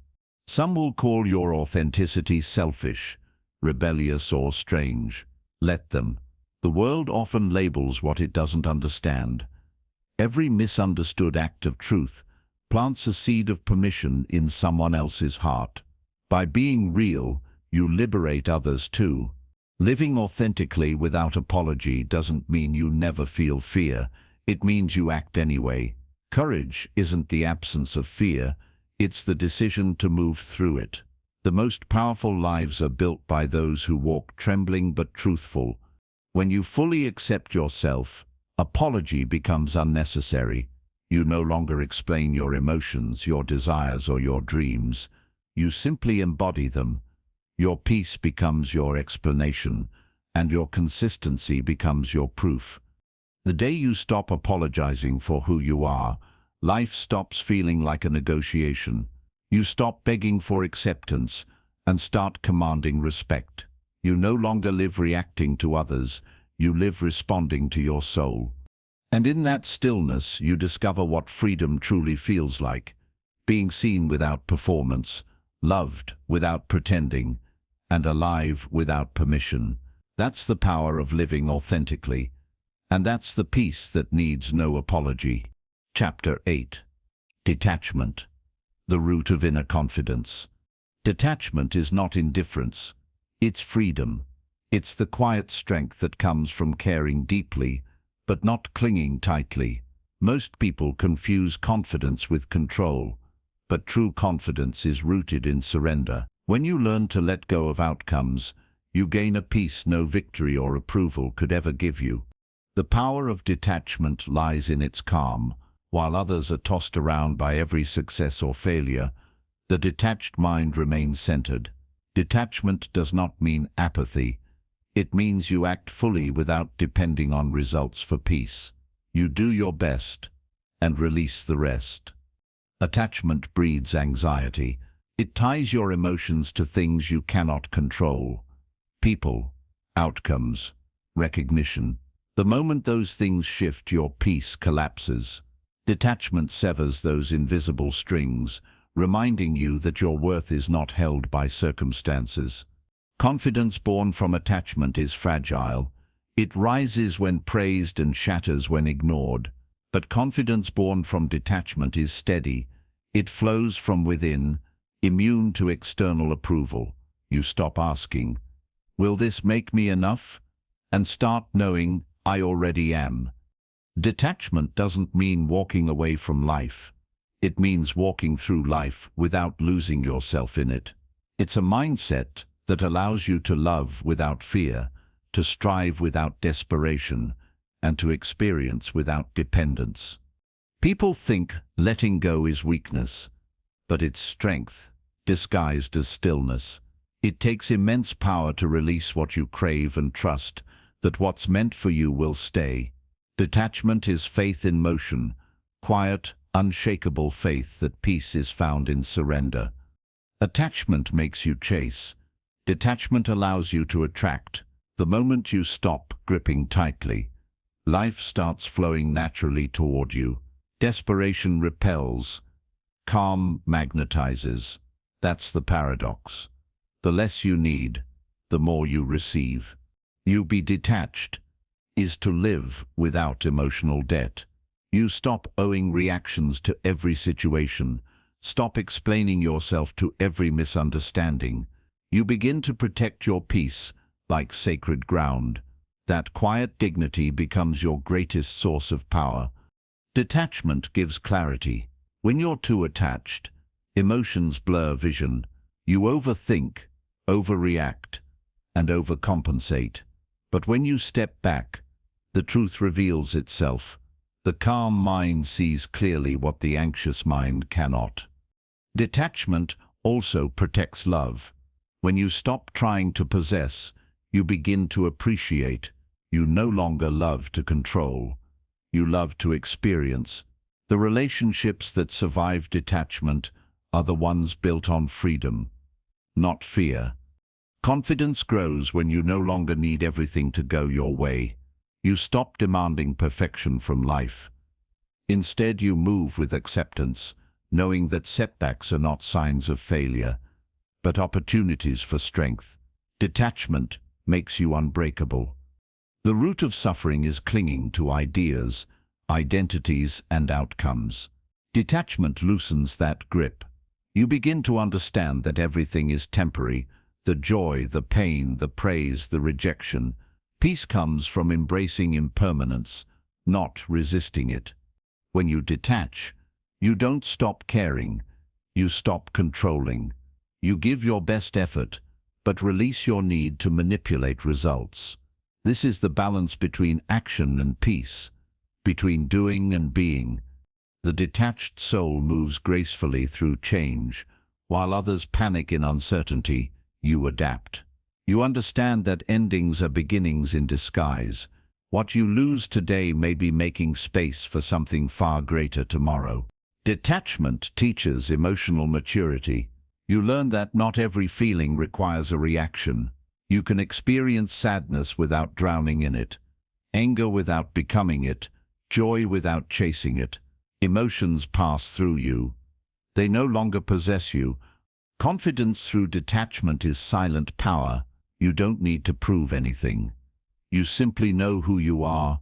Some will call your authenticity selfish, rebellious, or strange. Let them. The world often labels what it doesn't understand. Every misunderstood act of truth plants a seed of permission in someone else's heart. By being real, you liberate others too. Living authentically without apology doesn't mean you never feel fear. It means you act anyway. Courage isn't the absence of fear, it's the decision to move through it. The most powerful lives are built by those who walk trembling but truthful. When you fully accept yourself, apology becomes unnecessary. You no longer explain your emotions, your desires, or your dreams. You simply embody them. Your peace becomes your explanation, and your consistency becomes your proof. The day you stop apologizing for who you are, life stops feeling like a negotiation. You stop begging for acceptance and start commanding respect. You no longer live reacting to others, you live responding to your soul. And in that stillness, you discover what freedom truly feels like. Being seen without performance, loved without pretending, and alive without permission. That's the power of living authentically. And that's the peace that needs no apology. Chapter 8. Detachment. The root of inner confidence. Detachment is not indifference. It's freedom. It's the quiet strength that comes from caring deeply, but not clinging tightly. Most people confuse confidence with control, but true confidence is rooted in surrender. When you learn to let go of outcomes, you gain a peace no victory or approval could ever give you. The power of detachment lies in its calm. While others are tossed around by every success or failure, the detached mind remains centered. Detachment does not mean apathy. It means you act fully without depending on results for peace. You do your best and release the rest. Attachment breeds anxiety. It ties your emotions to things you cannot control. People, outcomes, recognition. The moment those things shift, your peace collapses. Detachment severs those invisible strings, reminding you that your worth is not held by circumstances. Confidence born from attachment is fragile. It rises when praised and shatters when ignored. But confidence born from detachment is steady. It flows from within, immune to external approval. You stop asking, "Will this make me enough?" and start knowing, "I already am." Detachment doesn't mean walking away from life. It means walking through life without losing yourself in it. It's a mindset that allows you to love without fear, to strive without desperation, and to experience without dependence. People think letting go is weakness, but it's strength, disguised as stillness. It takes immense power to release what you crave and trust that what's meant for you will stay. Detachment is faith in motion, quiet, unshakable faith that peace is found in surrender. Attachment makes you chase. Detachment allows you to attract. The moment you stop gripping tightly, life starts flowing naturally toward you. Desperation repels. Calm magnetizes. That's the paradox. The less you need, the more you receive. You be detached is to live without emotional debt. You stop owing reactions to every situation. Stop explaining yourself to every misunderstanding. You begin to protect your peace like sacred ground. That quiet dignity becomes your greatest source of power. Detachment gives clarity. When you're too attached, emotions blur vision. You overthink, overreact, and overcompensate. But when you step back, the truth reveals itself. The calm mind sees clearly what the anxious mind cannot. Detachment also protects love. When you stop trying to possess, you begin to appreciate. You no longer love to control. You love to experience. The relationships that survive detachment are the ones built on freedom, not fear. Confidence grows when you no longer need everything to go your way. You stop demanding perfection from life. Instead, you move with acceptance, knowing that setbacks are not signs of failure, but opportunities for strength. Detachment makes you unbreakable. The root of suffering is clinging to ideas, identities, and outcomes. Detachment loosens that grip. You begin to understand that everything is temporary, the joy, the pain, the praise, the rejection. Peace comes from embracing impermanence, not resisting it. When you detach, you don't stop caring, you stop controlling. You give your best effort, but release your need to manipulate results. This is the balance between action and peace, between doing and being. The detached soul moves gracefully through change. While others panic in uncertainty, you adapt. You understand that endings are beginnings in disguise. What you lose today may be making space for something far greater tomorrow. Detachment teaches emotional maturity. You learn that not every feeling requires a reaction. You can experience sadness without drowning in it, anger without becoming it, joy without chasing it. Emotions pass through you. They no longer possess you. Confidence through detachment is silent power. You don't need to prove anything. You simply know who you are,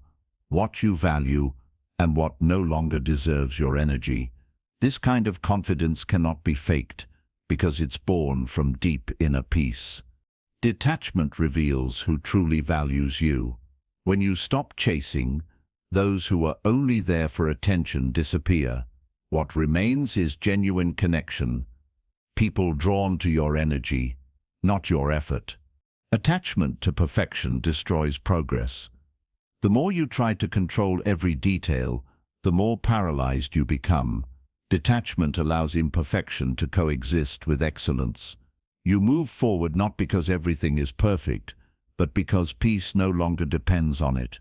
what you value, and what no longer deserves your energy. This kind of confidence cannot be faked, because it's born from deep inner peace. Detachment reveals who truly values you. When you stop chasing, those who are only there for attention disappear. What remains is genuine connection, people drawn to your energy, not your effort. Attachment to perfection destroys progress. The more you try to control every detail, the more paralyzed you become. Detachment allows imperfection to coexist with excellence. You move forward not because everything is perfect, but because peace no longer depends on it.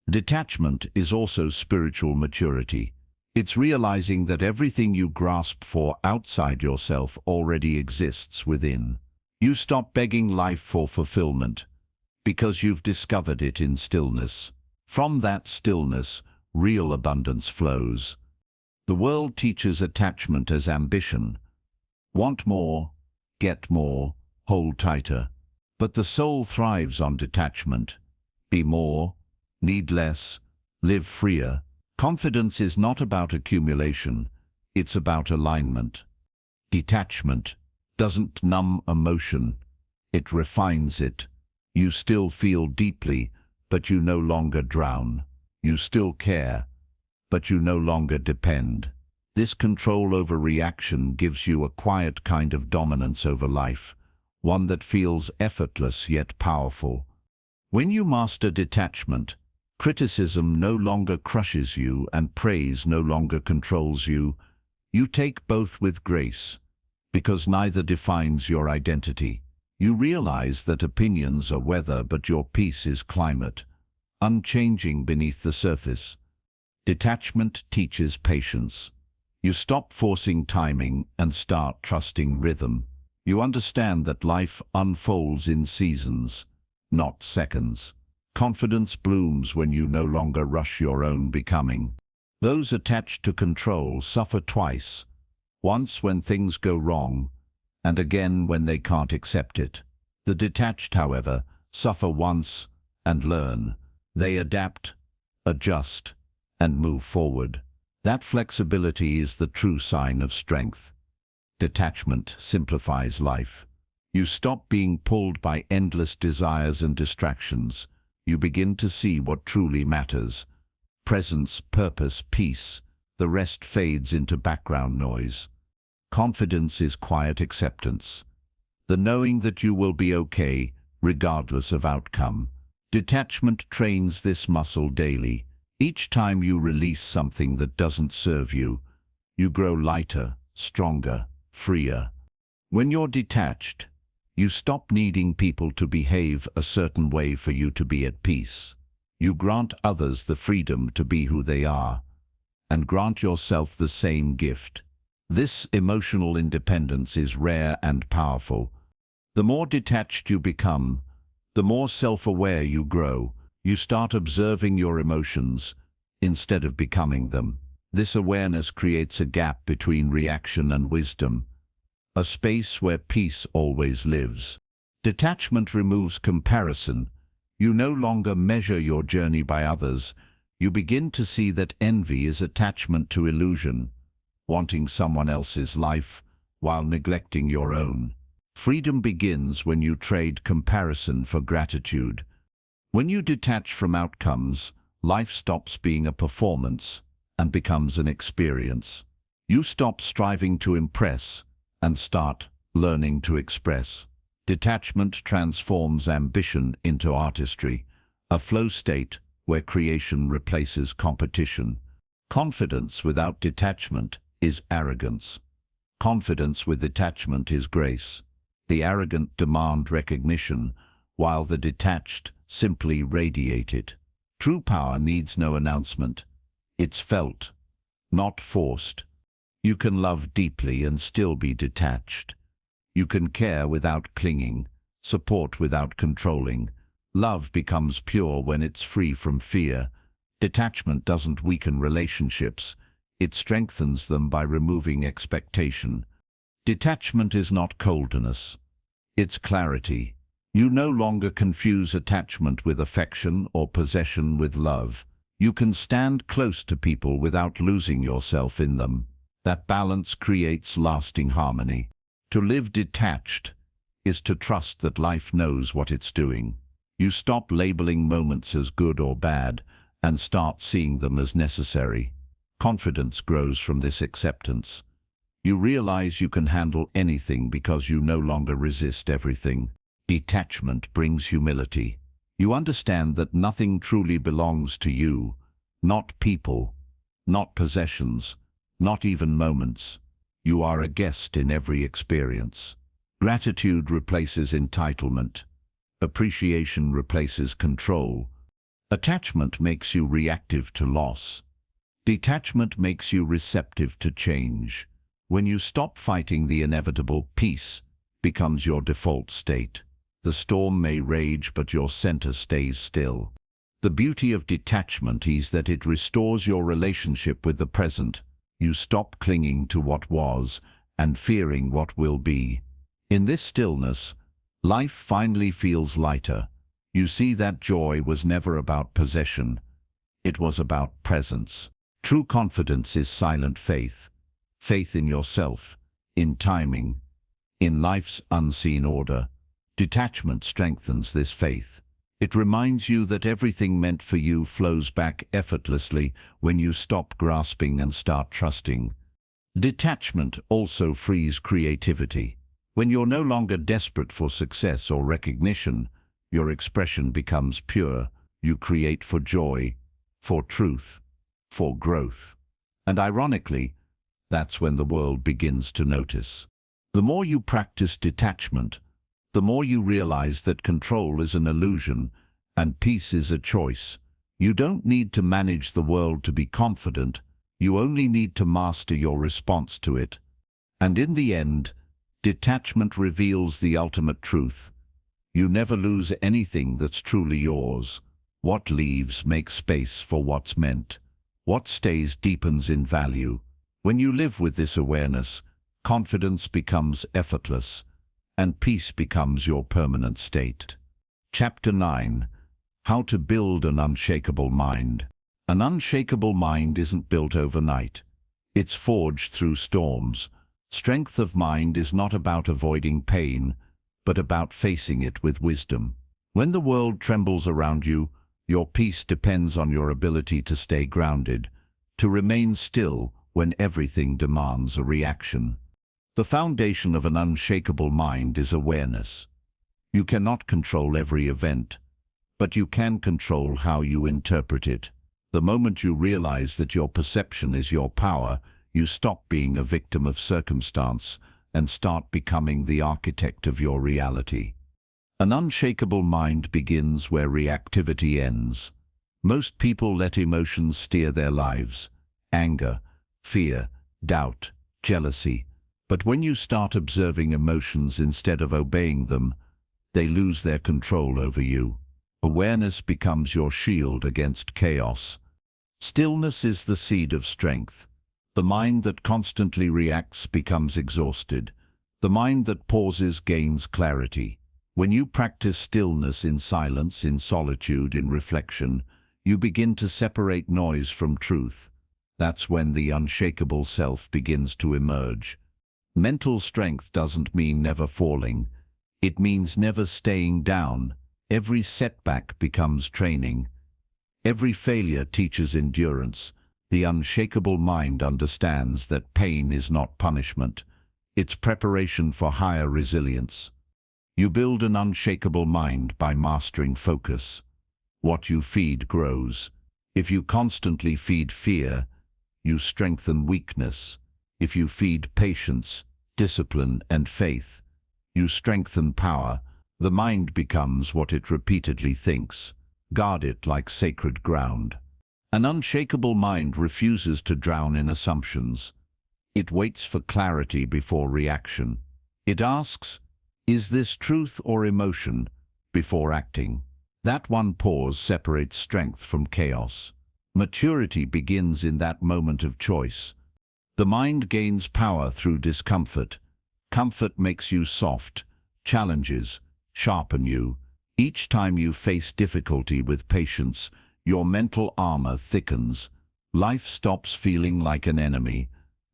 Detachment is also spiritual maturity. It's realizing that everything you grasp for outside yourself already exists within. You stop begging life for fulfillment because you've discovered it in stillness. From that stillness, real abundance flows. The world teaches attachment as ambition. Want more, get more, hold tighter. But the soul thrives on detachment. Be more, need less, live freer. Confidence is not about accumulation, it's about alignment. Detachment doesn't numb emotion, it refines it. You still feel deeply, but you no longer drown. You still care, but you no longer depend. This control over reaction gives you a quiet kind of dominance over life, one that feels effortless yet powerful. When you master detachment, criticism no longer crushes you and praise no longer controls you. You take both with grace, because neither defines your identity. You realize that opinions are weather, but your peace is climate, unchanging beneath the surface. Detachment teaches patience. You stop forcing timing and start trusting rhythm. You understand that life unfolds in seasons, not seconds. Confidence blooms when you no longer rush your own becoming. Those attached to control suffer twice, once when things go wrong, and again when they can't accept it. The detached, however, suffer once and learn. They adapt, adjust, and move forward. That flexibility is the true sign of strength. Detachment simplifies life. You stop being pulled by endless desires and distractions. You begin to see what truly matters. Presence, purpose, peace. The rest fades into background noise. Confidence is quiet acceptance. The knowing that you will be okay, regardless of outcome. Detachment trains this muscle daily. Each time you release something that doesn't serve you, you grow lighter, stronger, freer. When you're detached, you stop needing people to behave a certain way for you to be at peace. You grant others the freedom to be who they are, and grant yourself the same gift. This emotional independence is rare and powerful. The more detached you become, the more self-aware you grow. You start observing your emotions instead of becoming them. This awareness creates a gap between reaction and wisdom, a space where peace always lives. Detachment removes comparison. You no longer measure your journey by others. You begin to see that envy is attachment to illusion, wanting someone else's life while neglecting your own. Freedom begins when you trade comparison for gratitude. When you detach from outcomes, life stops being a performance and becomes an experience. You stop striving to impress and start learning to express. Detachment transforms ambition into artistry, a flow state where creation replaces competition. Confidence without detachment is arrogance. Confidence with detachment is grace. The arrogant demand recognition, while the detached simply radiate it. True power needs no announcement. It's felt, not forced. You can love deeply and still be detached. You can care without clinging, support without controlling. Love becomes pure when it's free from fear. Detachment doesn't weaken relationships. It strengthens them by removing expectation. Detachment is not coldness. It's clarity. You no longer confuse attachment with affection or possession with love. You can stand close to people without losing yourself in them. That balance creates lasting harmony. To live detached is to trust that life knows what it's doing. You stop labeling moments as good or bad and start seeing them as necessary. Confidence grows from this acceptance. You realize you can handle anything because you no longer resist everything. Detachment brings humility. You understand that nothing truly belongs to you, not people, not possessions, not even moments. You are a guest in every experience. Gratitude replaces entitlement. Appreciation replaces control. Attachment makes you reactive to loss. Detachment makes you receptive to change. When you stop fighting the inevitable, peace becomes your default state. The storm may rage, but your center stays still. The beauty of detachment is that it restores your relationship with the present. You stop clinging to what was and fearing what will be. In this stillness, life finally feels lighter. You see that joy was never about possession. It was about presence. True confidence is silent faith. Faith in yourself, in timing, in life's unseen order. Detachment strengthens this faith. It reminds you that everything meant for you flows back effortlessly when you stop grasping and start trusting. Detachment also frees creativity. When you're no longer desperate for success or recognition, your expression becomes pure. You create for joy, for truth, for growth. And ironically, that's when the world begins to notice. The more you practice detachment, the more you realize that control is an illusion and peace is a choice. You don't need to manage the world to be confident. You only need to master your response to it. And in the end, detachment reveals the ultimate truth. You never lose anything that's truly yours. What leaves makes space for what's meant. What stays deepens in value. When you live with this awareness, confidence becomes effortless, and peace becomes your permanent state. Chapter 9. How to build an unshakable mind. An unshakable mind isn't built overnight. It's forged through storms. Strength of mind is not about avoiding pain, but about facing it with wisdom. When the world trembles around you, your peace depends on your ability to stay grounded, to remain still when everything demands a reaction. The foundation of an unshakable mind is awareness. You cannot control every event, but you can control how you interpret it. The moment you realize that your perception is your power, you stop being a victim of circumstance and start becoming the architect of your reality. An unshakable mind begins where reactivity ends. Most people let emotions steer their lives: anger, fear, doubt, jealousy. But when you start observing emotions instead of obeying them, they lose their control over you. Awareness becomes your shield against chaos. Stillness is the seed of strength. The mind that constantly reacts becomes exhausted. The mind that pauses gains clarity. When you practice stillness in silence, in solitude, in reflection, you begin to separate noise from truth. That's when the unshakable self begins to emerge. Mental strength doesn't mean never falling. It means never staying down. Every setback becomes training. Every failure teaches endurance. The unshakable mind understands that pain is not punishment. It's preparation for higher resilience. You build an unshakable mind by mastering focus. What you feed grows. If you constantly feed fear, you strengthen weakness. If you feed patience, discipline, and faith, you strengthen power. The mind becomes what it repeatedly thinks. Guard it like sacred ground. An unshakable mind refuses to drown in assumptions. It waits for clarity before reaction. It asks, "Is this truth or emotion?" before acting. That one pause separates strength from chaos. Maturity begins in that moment of choice. The mind gains power through discomfort. Comfort makes you soft. Challenges sharpen you. Each time you face difficulty with patience, your mental armor thickens. Life stops feeling like an enemy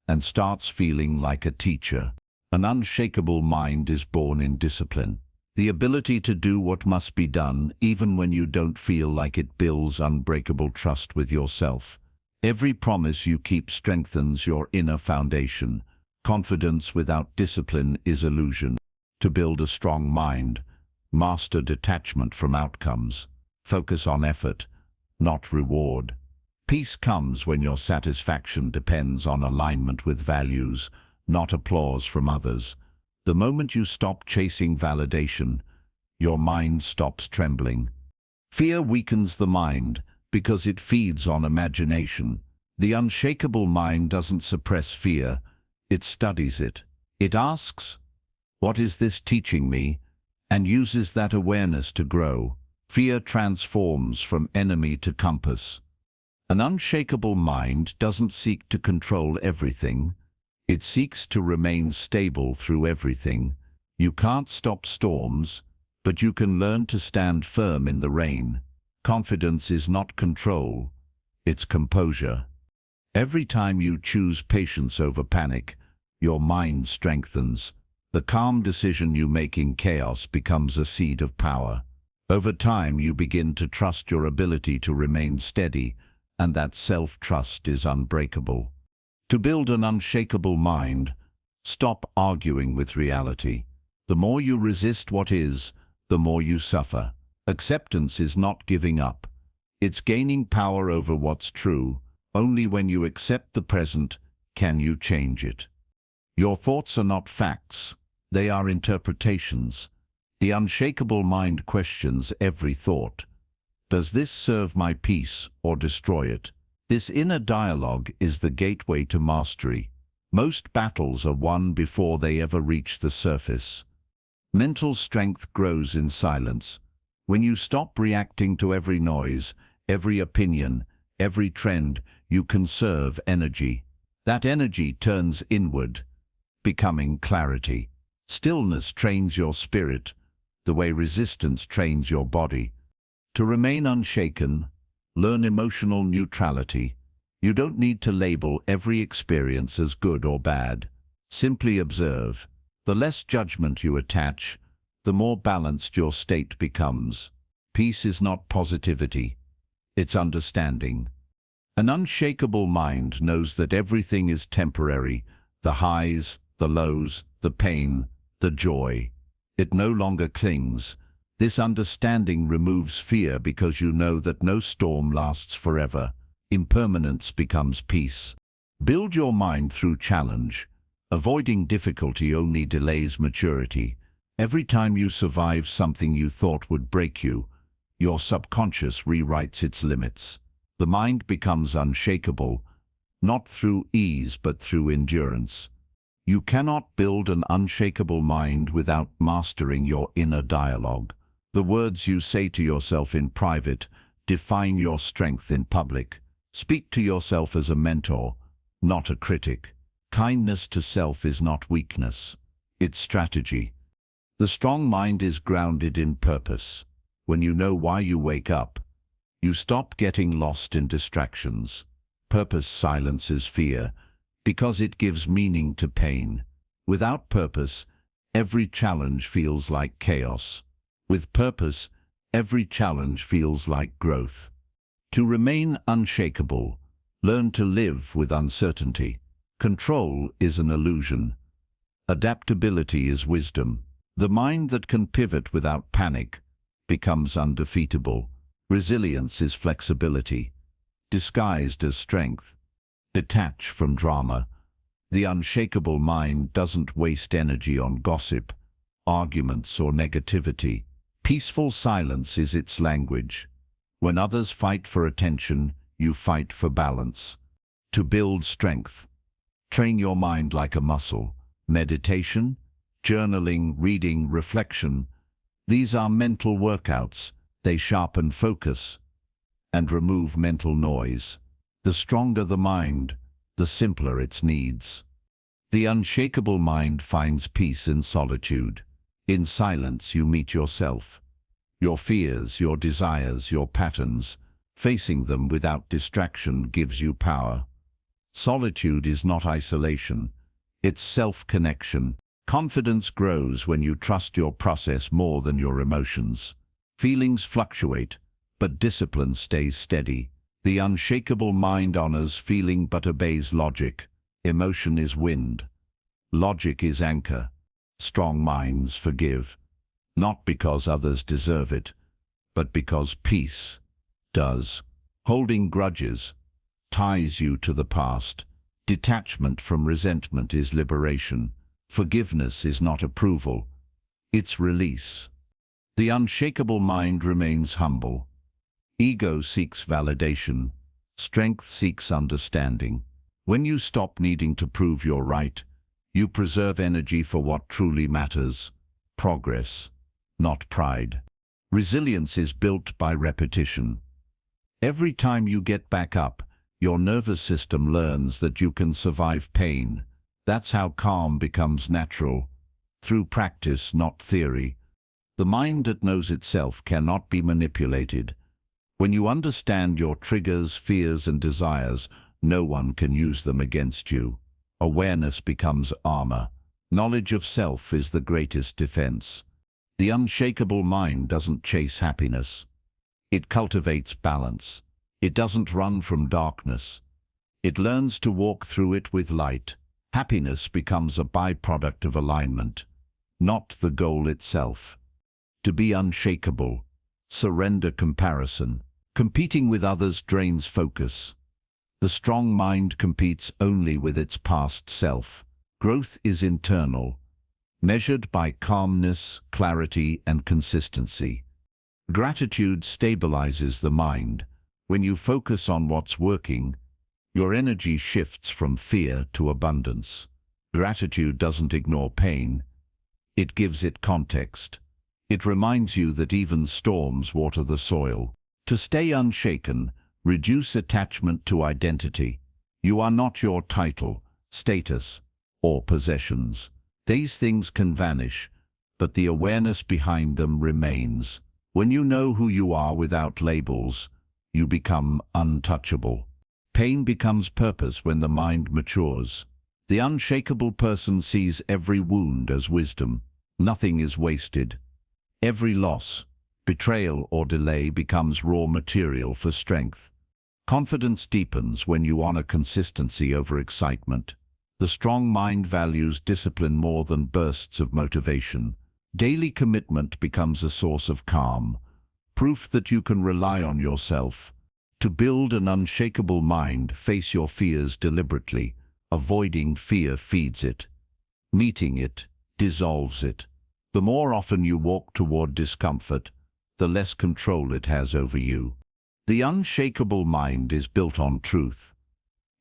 and starts feeling like a teacher. An unshakable mind is born in discipline. The ability to do what must be done, even when you don't feel like it, builds unbreakable trust with yourself. Every promise you keep strengthens your inner foundation. Confidence without discipline is illusion. To build a strong mind, master detachment from outcomes. Focus on effort, not reward. Peace comes when your satisfaction depends on alignment with values, not applause from others. The moment you stop chasing validation, your mind stops trembling. Fear weakens the mind because it feeds on imagination. The unshakable mind doesn't suppress fear, it studies it. It asks, "What is this teaching me?" and uses that awareness to grow. Fear transforms from enemy to compass. An unshakable mind doesn't seek to control everything. It seeks to remain stable through everything. You can't stop storms, but you can learn to stand firm in the rain. Confidence is not control, it's composure. Every time you choose patience over panic, your mind strengthens. The calm decision you make in chaos becomes a seed of power. Over time, you begin to trust your ability to remain steady, and that self-trust is unbreakable. To build an unshakable mind, stop arguing with reality. The more you resist what is, the more you suffer. Acceptance is not giving up. It's gaining power over what's true. Only when you accept the present can you change it. Your thoughts are not facts. They are interpretations. The unshakable mind questions every thought. Does this serve my peace or destroy it? This inner dialogue is the gateway to mastery. Most battles are won before they ever reach the surface. Mental strength grows in silence. When you stop reacting to every noise, every opinion, every trend, you conserve energy. That energy turns inward, becoming clarity. Stillness trains your spirit, the way resistance trains your body. To remain unshaken, learn emotional neutrality. You don't need to label every experience as good or bad. Simply observe. The less judgment you attach, the more balanced your state becomes. Peace is not positivity, it's understanding. An unshakable mind knows that everything is temporary, the highs, the lows, the pain, the joy. It no longer clings. This understanding removes fear because you know that no storm lasts forever. Impermanence becomes peace. Build your mind through challenge. Avoiding difficulty only delays maturity. Every time you survive something you thought would break you, your subconscious rewrites its limits. The mind becomes unshakable, not through ease but through endurance. You cannot build an unshakable mind without mastering your inner dialogue. The words you say to yourself in private define your strength in public. Speak to yourself as a mentor, not a critic. Kindness to self is not weakness, it's strategy. The strong mind is grounded in purpose. When you know why you wake up, you stop getting lost in distractions. Purpose silences fear because it gives meaning to pain. Without purpose, every challenge feels like chaos. With purpose, every challenge feels like growth. To remain unshakable, learn to live with uncertainty. Control is an illusion. Adaptability is wisdom. The mind that can pivot without panic becomes undefeatable. Resilience is flexibility, disguised as strength. Detach from drama. The unshakable mind doesn't waste energy on gossip, arguments, or negativity. Peaceful silence is its language. When others fight for attention, you fight for balance. To build strength, train your mind like a muscle. Meditation, journaling, reading, reflection. These are mental workouts. They sharpen focus and remove mental noise. The stronger the mind, the simpler its needs. The unshakable mind finds peace in solitude. In silence you meet yourself, your fears, your desires, your patterns. Facing them without distraction gives you power. Solitude is not isolation, it's self-connection. Confidence grows when you trust your process more than your emotions. Feelings fluctuate, but discipline stays steady. The unshakable mind honors feeling but obeys logic. Emotion is wind. Logic is anchor. Strong minds forgive, not because others deserve it, but because peace does. Holding grudges ties you to the past. Detachment from resentment is liberation. Forgiveness is not approval, it's release. The unshakable mind remains humble. Ego seeks validation. Strength seeks understanding. When you stop needing to prove you're right, you preserve energy for what truly matters. Progress, not pride. Resilience is built by repetition. Every time you get back up, your nervous system learns that you can survive pain. That's how calm becomes natural, through practice, not theory. The mind that knows itself cannot be manipulated. When you understand your triggers, fears, and desires, no one can use them against you. Awareness becomes armor. Knowledge of self is the greatest defense. The unshakable mind doesn't chase happiness. It cultivates balance. It doesn't run from darkness. It learns to walk through it with light. Happiness becomes a byproduct of alignment, not the goal itself. To be unshakable, surrender comparison. Competing with others drains focus. The strong mind competes only with its past self. Growth is internal, measured by calmness, clarity, and consistency. Gratitude stabilizes the mind. When you focus on what's working, your energy shifts from fear to abundance. Gratitude doesn't ignore pain. It gives it context. It reminds you that even storms water the soil. To stay unshaken, reduce attachment to identity. You are not your title, status, or possessions. These things can vanish, but the awareness behind them remains. When you know who you are without labels, you become untouchable. Pain becomes purpose when the mind matures. The unshakable person sees every wound as wisdom. Nothing is wasted. Every loss, betrayal, or delay becomes raw material for strength. Confidence deepens when you honor consistency over excitement. The strong mind values discipline more than bursts of motivation. Daily commitment becomes a source of calm, proof that you can rely on yourself. To build an unshakable mind, face your fears deliberately. Avoiding fear feeds it. Meeting it dissolves it. The more often you walk toward discomfort, the less control it has over you. The unshakable mind is built on truth.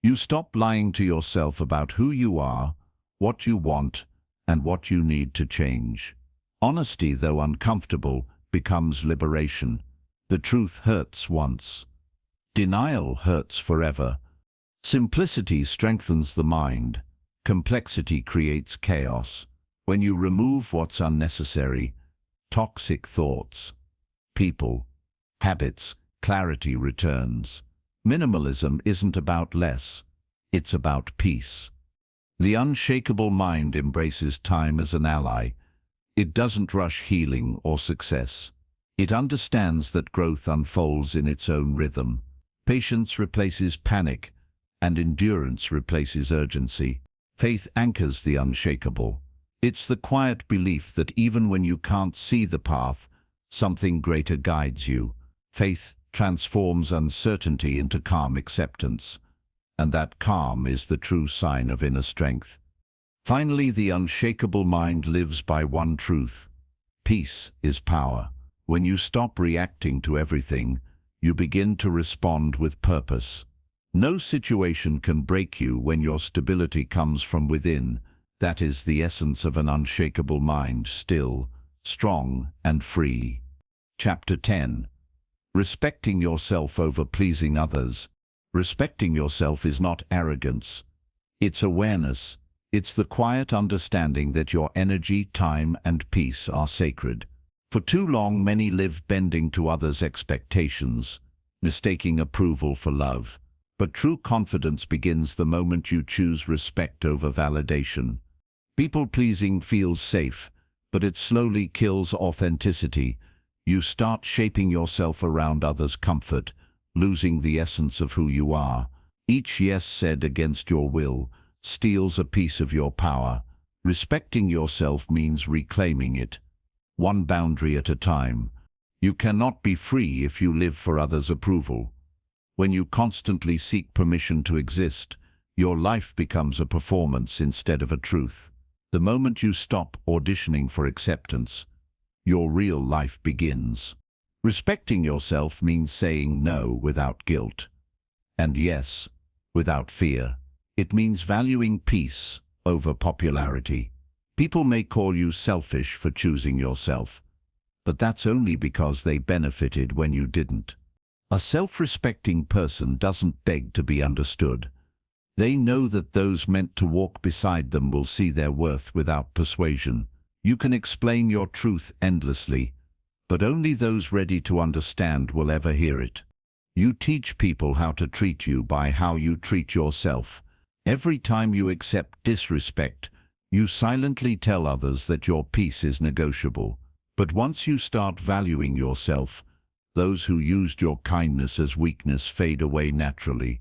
You stop lying to yourself about who you are, what you want, and what you need to change. Honesty, though uncomfortable, becomes liberation. The truth hurts once. Denial hurts forever. Simplicity strengthens the mind. Complexity creates chaos. When you remove what's unnecessary, toxic thoughts, people, habits, clarity returns. Minimalism isn't about less, it's about peace. The unshakable mind embraces time as an ally. It doesn't rush healing or success. It understands that growth unfolds in its own rhythm. Patience replaces panic, and endurance replaces urgency. Faith anchors the unshakable. It's the quiet belief that even when you can't see the path, something greater guides you. Faith transforms uncertainty into calm acceptance, and that calm is the true sign of inner strength. Finally, the unshakable mind lives by one truth. Peace is power. When you stop reacting to everything, you begin to respond with purpose. No situation can break you when your stability comes from within. That is the essence of an unshakable mind, still, strong, and free. Chapter 10. Respecting yourself over pleasing others. Respecting yourself is not arrogance. It's awareness. It's the quiet understanding that your energy, time, and peace are sacred. For too long, many live bending to others' expectations, mistaking approval for love. But true confidence begins the moment you choose respect over validation. People-pleasing feels safe, but it slowly kills authenticity. You start shaping yourself around others' comfort, losing the essence of who you are. Each yes said against your will steals a piece of your power. Respecting yourself means reclaiming it, one boundary at a time. You cannot be free if you live for others' approval. When you constantly seek permission to exist, your life becomes a performance instead of a truth. The moment you stop auditioning for acceptance, your real life begins. Respecting yourself means saying no without guilt, and yes without fear. It means valuing peace over popularity. People may call you selfish for choosing yourself, but that's only because they benefited when you didn't. A self-respecting person doesn't beg to be understood. They know that those meant to walk beside them will see their worth without persuasion. You can explain your truth endlessly, but only those ready to understand will ever hear it. You teach people how to treat you by how you treat yourself. Every time you accept disrespect, you silently tell others that your peace is negotiable. But once you start valuing yourself, those who used your kindness as weakness fade away naturally.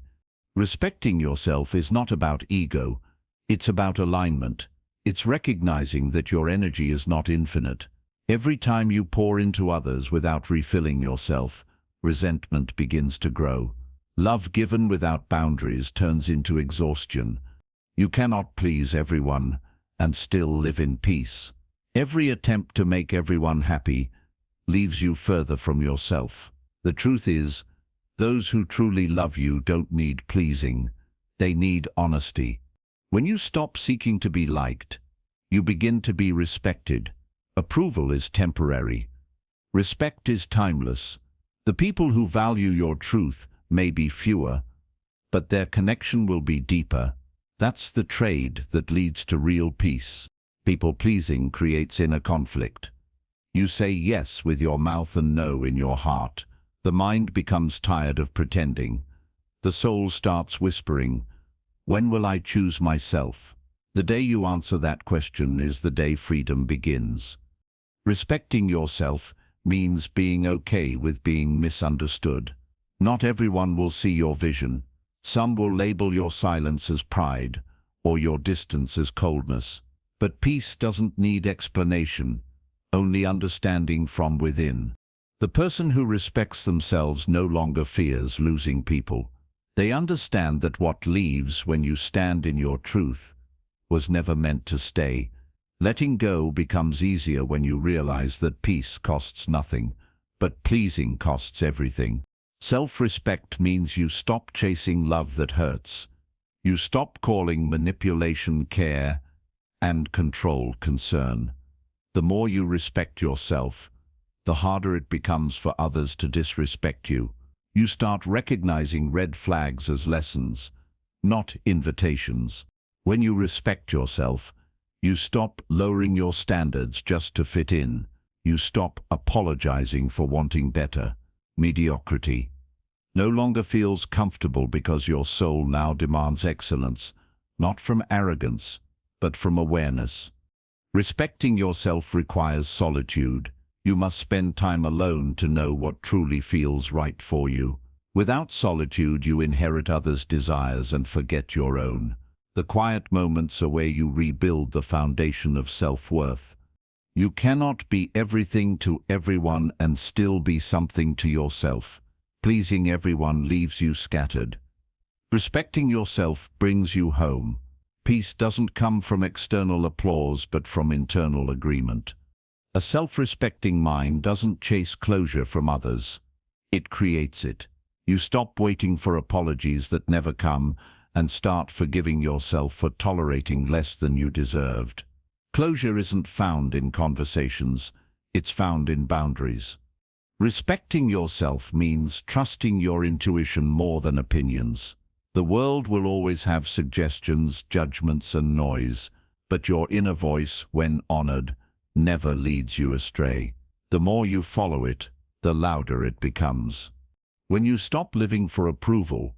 Respecting yourself is not about ego, it's about alignment. It's recognizing that your energy is not infinite. Every time you pour into others without refilling yourself, resentment begins to grow. Love given without boundaries turns into exhaustion. You cannot please everyone and still live in peace. Every attempt to make everyone happy leaves you further from yourself. The truth is, those who truly love you don't need pleasing, they need honesty. When you stop seeking to be liked, you begin to be respected. Approval is temporary. Respect is timeless. The people who value your truth may be fewer, but their connection will be deeper. That's the trade that leads to real peace. People-pleasing creates inner conflict. You say yes with your mouth and no in your heart. The mind becomes tired of pretending. The soul starts whispering, "When will I choose myself?" The day you answer that question is the day freedom begins. Respecting yourself means being okay with being misunderstood. Not everyone will see your vision. Some will label your silence as pride or your distance as coldness. But peace doesn't need explanation, only understanding from within. The person who respects themselves no longer fears losing people. They understand that what leaves when you stand in your truth was never meant to stay. Letting go becomes easier when you realize that peace costs nothing, but pleasing costs everything. Self-respect means you stop chasing love that hurts. You stop calling manipulation care and control concern. The more you respect yourself, the harder it becomes for others to disrespect you. You start recognizing red flags as lessons, not invitations. When you respect yourself, you stop lowering your standards just to fit in. You stop apologizing for wanting better. Mediocrity no longer feels comfortable because your soul now demands excellence, not from arrogance, but from awareness. Respecting yourself requires solitude. You must spend time alone to know what truly feels right for you. Without solitude, you inherit others' desires and forget your own. The quiet moments are where you rebuild the foundation of self-worth. You cannot be everything to everyone and still be something to yourself. Pleasing everyone leaves you scattered. Respecting yourself brings you home. Peace doesn't come from external applause but from internal agreement. A self-respecting mind doesn't chase closure from others. It creates it. You stop waiting for apologies that never come and start forgiving yourself for tolerating less than you deserved. Closure isn't found in conversations, it's found in boundaries. Respecting yourself means trusting your intuition more than opinions. The world will always have suggestions, judgments, and noise, but your inner voice, when honored, never leads you astray. The more you follow it, the louder it becomes. When you stop living for approval,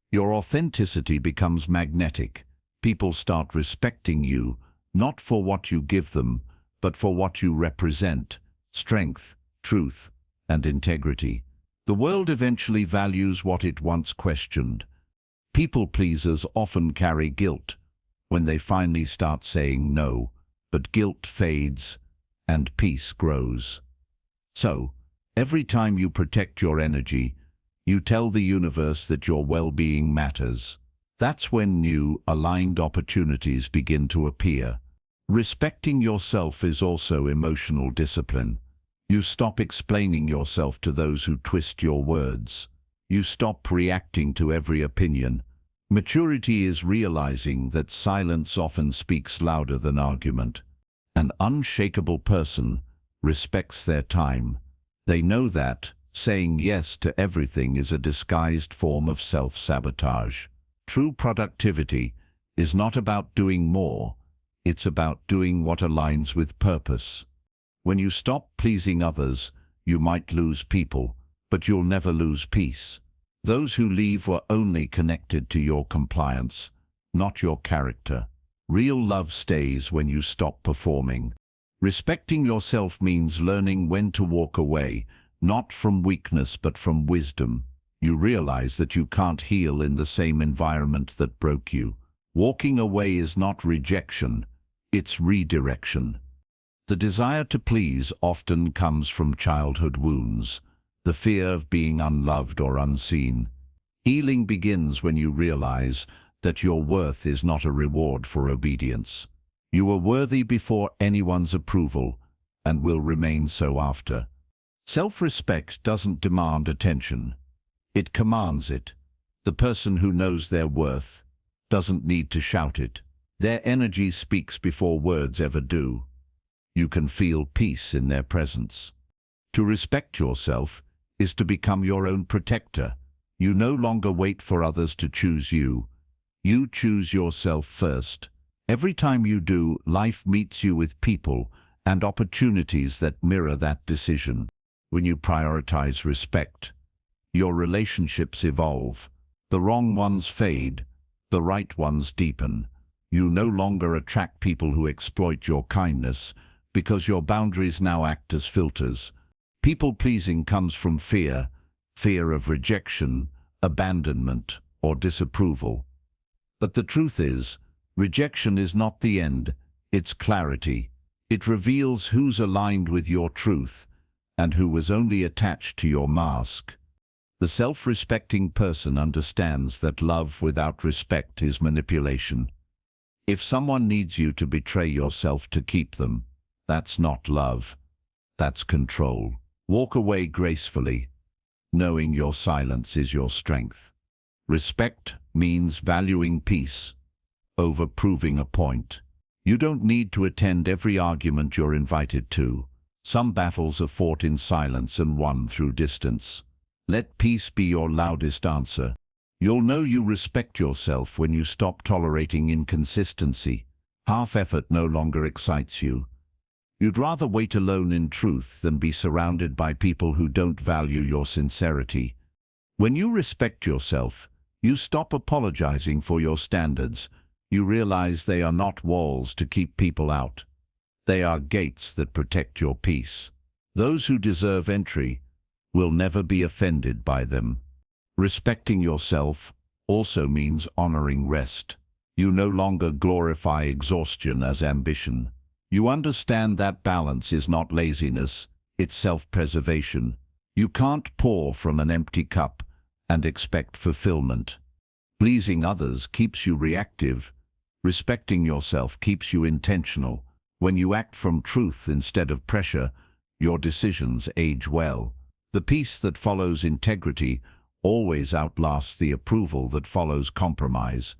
your authenticity becomes magnetic. People start respecting you, not for what you give them, but for what you represent: strength, truth, and integrity. The world eventually values what it once questioned. People pleasers often carry guilt when they finally start saying no, but guilt fades and peace grows. So, every time you protect your energy, you tell the universe that your well-being matters. That's when new, aligned opportunities begin to appear. Respecting yourself is also emotional discipline. You stop explaining yourself to those who twist your words. You stop reacting to every opinion. Maturity is realizing that silence often speaks louder than argument. An unshakable person respects their time. They know that saying yes to everything is a disguised form of self-sabotage. True productivity is not about doing more, it's about doing what aligns with purpose. When you stop pleasing others, you might lose people, but you'll never lose peace. Those who leave were only connected to your compliance, not your character. Real love stays when you stop performing. Respecting yourself means learning when to walk away, not from weakness but from wisdom. You realize that you can't heal in the same environment that broke you. Walking away is not rejection, it's redirection. The desire to please often comes from childhood wounds, the fear of being unloved or unseen. Healing begins when you realize that your worth is not a reward for obedience. You were worthy before anyone's approval and will remain so after. Self-respect doesn't demand attention. It commands it. The person who knows their worth doesn't need to shout it. Their energy speaks before words ever do. You can feel peace in their presence. To respect yourself is to become your own protector. You no longer wait for others to choose you. You choose yourself first. Every time you do, life meets you with people and opportunities that mirror that decision. When you prioritize respect, your relationships evolve. The wrong ones fade, the right ones deepen. You no longer attract people who exploit your kindness, because your boundaries now act as filters. People-pleasing comes from fear of rejection, abandonment, or disapproval. But the truth is, rejection is not the end, it's clarity. It reveals who's aligned with your truth and who was only attached to your mask. The self-respecting person understands that love without respect is manipulation. If someone needs you to betray yourself to keep them, that's not love. That's control. Walk away gracefully, knowing your silence is your strength. Respect means valuing peace over proving a point. You don't need to attend every argument you're invited to. Some battles are fought in silence and won through distance. Let peace be your loudest answer. You'll know you respect yourself when you stop tolerating inconsistency. Half effort no longer excites you. You'd rather wait alone in truth than be surrounded by people who don't value your sincerity. When you respect yourself, you stop apologizing for your standards. You realize they are not walls to keep people out. They are gates that protect your peace. Those who deserve entry will never be offended by them. Respecting yourself also means honoring rest. You no longer glorify exhaustion as ambition. You understand that balance is not laziness, it's self-preservation. You can't pour from an empty cup and expect fulfillment. Pleasing others keeps you reactive. Respecting yourself keeps you intentional. When you act from truth instead of pressure, your decisions age well. The peace that follows integrity always outlasts the approval that follows compromise.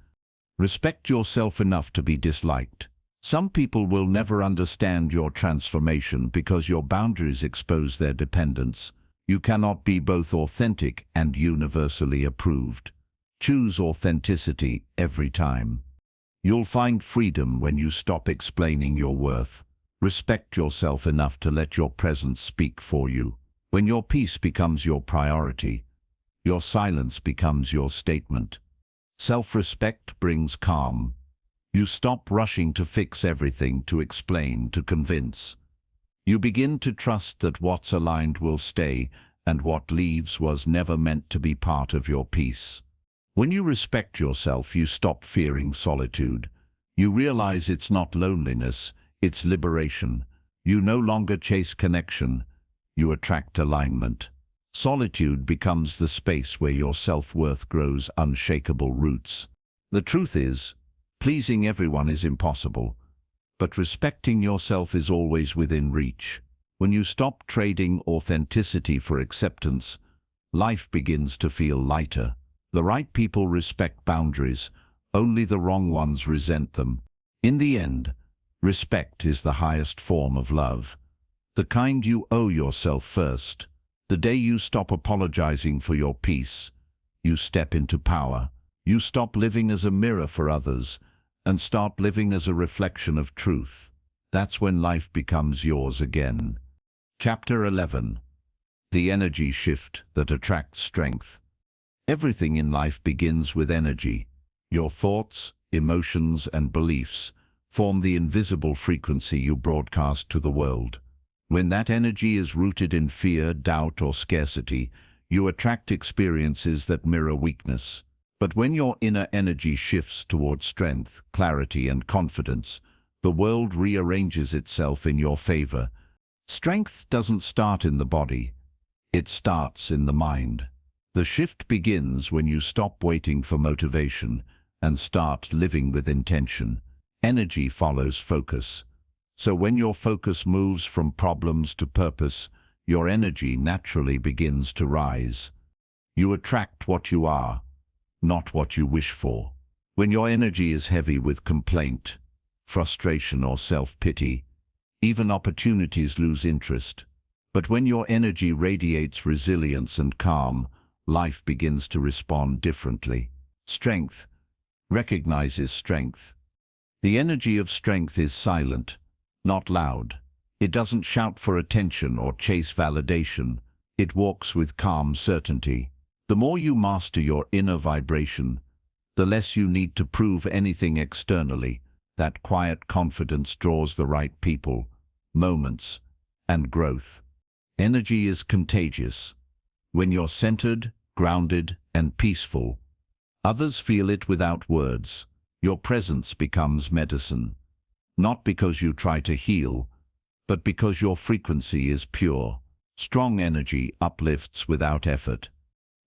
Respect yourself enough to be disliked. Some people will never understand your transformation because your boundaries expose their dependence. You cannot be both authentic and universally approved. Choose authenticity every time. You'll find freedom when you stop explaining your worth. Respect yourself enough to let your presence speak for you. When your peace becomes your priority, your silence becomes your statement. Self-respect brings calm. You stop rushing to fix everything, to explain, to convince. You begin to trust that what's aligned will stay, and what leaves was never meant to be part of your peace. When you respect yourself, you stop fearing solitude. You realize it's not loneliness, it's liberation. You no longer chase connection, you attract alignment. Solitude becomes the space where your self-worth grows unshakable roots. The truth is, pleasing everyone is impossible, but respecting yourself is always within reach. When you stop trading authenticity for acceptance, life begins to feel lighter. The right people respect boundaries, only the wrong ones resent them. In the end, respect is the highest form of love. The kind you owe yourself first. The day you stop apologizing for your peace, you step into power. You stop living as a mirror for others and start living as a reflection of truth. That's when life becomes yours again. Chapter 11. The energy shift that attracts strength. Everything in life begins with energy. Your thoughts, emotions, and beliefs form the invisible frequency you broadcast to the world. When that energy is rooted in fear, doubt, or scarcity, you attract experiences that mirror weakness. But when your inner energy shifts towards strength, clarity, and confidence, the world rearranges itself in your favor. Strength doesn't start in the body, it starts in the mind. The shift begins when you stop waiting for motivation and start living with intention. Energy follows focus. So when your focus moves from problems to purpose, your energy naturally begins to rise. You attract what you are, not what you wish for. When your energy is heavy with complaint, frustration, or self-pity, even opportunities lose interest. But when your energy radiates resilience and calm, life begins to respond differently. Strength recognizes strength. The energy of strength is silent, not loud. It doesn't shout for attention or chase validation. It walks with calm certainty. The more you master your inner vibration, the less you need to prove anything externally. That quiet confidence draws the right people, moments, and growth. Energy is contagious. When you're centered, grounded, and peaceful, others feel it without words. Your presence becomes medicine, not because you try to heal, but because your frequency is pure. Strong energy uplifts without effort.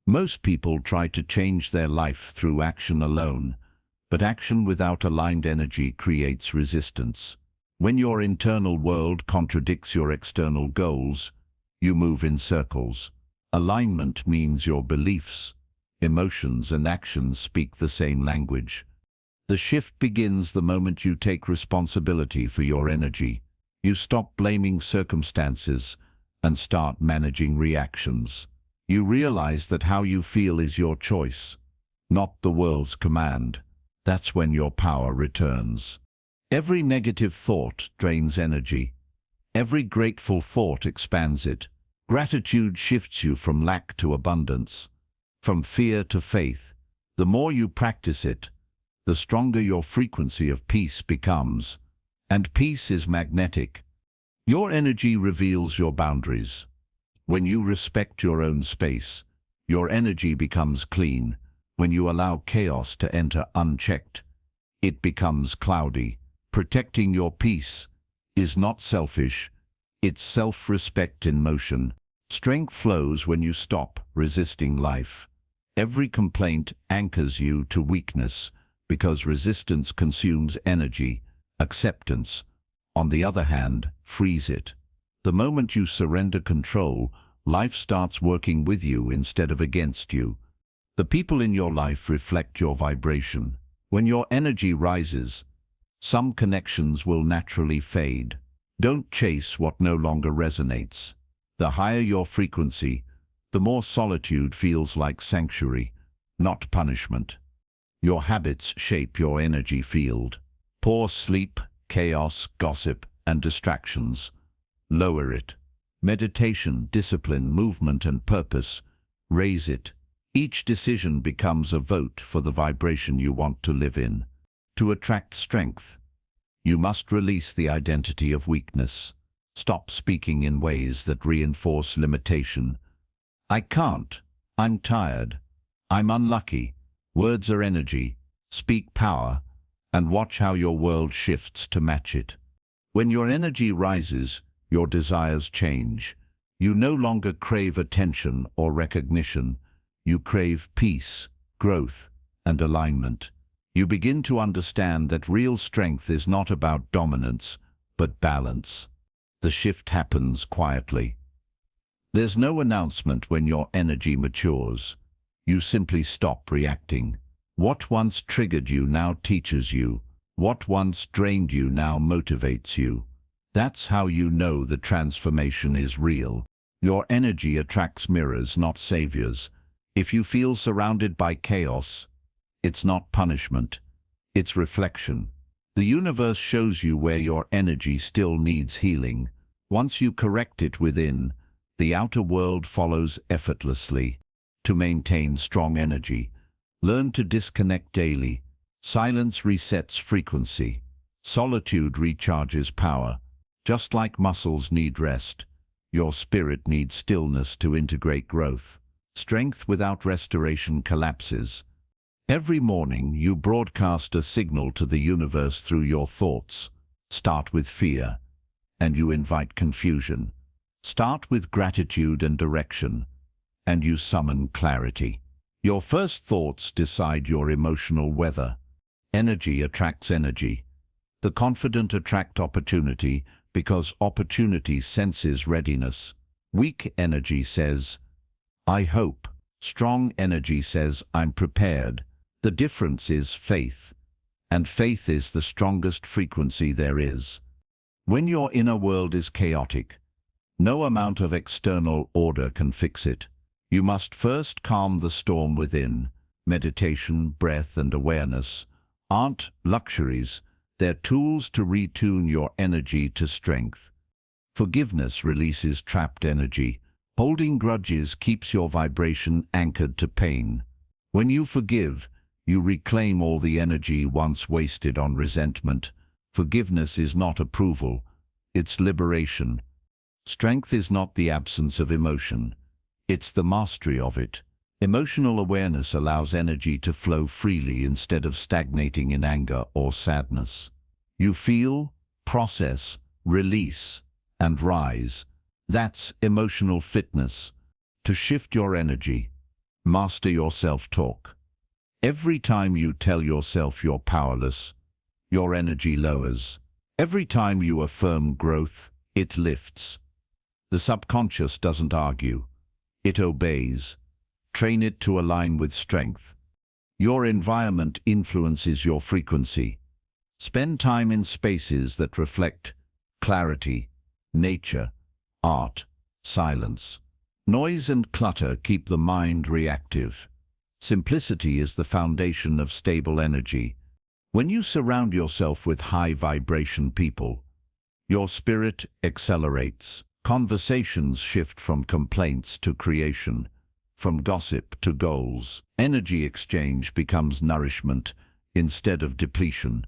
Most people try to change their life through action alone, But action without aligned energy creates resistance. When your internal world contradicts your external goals, you move in circles. Alignment means your beliefs, emotions, and actions speak the same language. The shift begins the moment you take responsibility for your energy. You stop blaming circumstances and start managing reactions. You realize that how you feel is your choice, not the world's command. That's when your power returns. Every negative thought drains energy. Every grateful thought expands it. Gratitude shifts you from lack to abundance, from fear to faith. The more you practice it, the stronger your frequency of peace becomes. And peace is magnetic. Your energy reveals your boundaries. When you respect your own space, your energy becomes clean. When you allow chaos to enter unchecked, it becomes cloudy. Protecting your peace is not selfish, it's self-respect in motion. Strength flows when you stop resisting life. Every complaint anchors you to weakness because resistance consumes energy. Acceptance, on the other hand, frees it. The moment you surrender control, life starts working with you instead of against you. The people in your life reflect your vibration. When your energy rises, some connections will naturally fade. Don't chase what no longer resonates. The higher your frequency, the more solitude feels like sanctuary, not punishment. Your habits shape your energy field. Poor sleep, chaos, gossip, and distractions lower it. Meditation, discipline, movement, and purpose raise it. Each decision becomes a vote for the vibration you want to live in. To attract strength, you must release the identity of weakness. Stop speaking in ways that reinforce limitation. I can't. I'm tired. I'm unlucky. Words are energy. Speak power, and watch how your world shifts to match it. When your energy rises, your desires change. You no longer crave attention or recognition. You crave peace, growth, and alignment. You begin to understand that real strength is not about dominance, but balance. The shift happens quietly. There's no announcement when your energy matures. You simply stop reacting. What once triggered you now teaches you. What once drained you now motivates you. That's how you know the transformation is real. Your energy attracts mirrors, not saviors. If you feel surrounded by chaos, it's not punishment, it's reflection. The universe shows you where your energy still needs healing. Once you correct it within, the outer world follows effortlessly. To maintain strong energy, learn to disconnect daily. Silence resets frequency. Solitude recharges power. Just like muscles need rest, your spirit needs stillness to integrate growth. Strength without restoration collapses. Every morning you broadcast a signal to the universe through your thoughts. Start with fear, and you invite confusion. Start with gratitude and direction, and you summon clarity. Your first thoughts decide your emotional weather. Energy attracts energy. The confident attract opportunity because opportunity senses readiness. Weak energy says, I hope. Strong energy says, I'm prepared. The difference is faith, and faith is the strongest frequency there is. When your inner world is chaotic, no amount of external order can fix it. You must first calm the storm within. Meditation, breath, and awareness aren't luxuries, they're tools to retune your energy to strength. Forgiveness releases trapped energy. Holding grudges keeps your vibration anchored to pain. When you forgive, you reclaim all the energy once wasted on resentment. Forgiveness is not approval, it's liberation. Strength is not the absence of emotion, it's the mastery of it. Emotional awareness allows energy to flow freely instead of stagnating in anger or sadness. You feel, process, release, and rise. That's emotional fitness. To shift your energy, master your self-talk. Every time you tell yourself you're powerless, your energy lowers. Every time you affirm growth, it lifts. The subconscious doesn't argue. It obeys. Train it to align with strength. Your environment influences your frequency. Spend time in spaces that reflect clarity, nature, art, silence. Noise and clutter keep the mind reactive. Simplicity is the foundation of stable energy. When you surround yourself with high-vibration people, your spirit accelerates. Conversations shift from complaints to creation, from gossip to goals. Energy exchange becomes nourishment instead of depletion.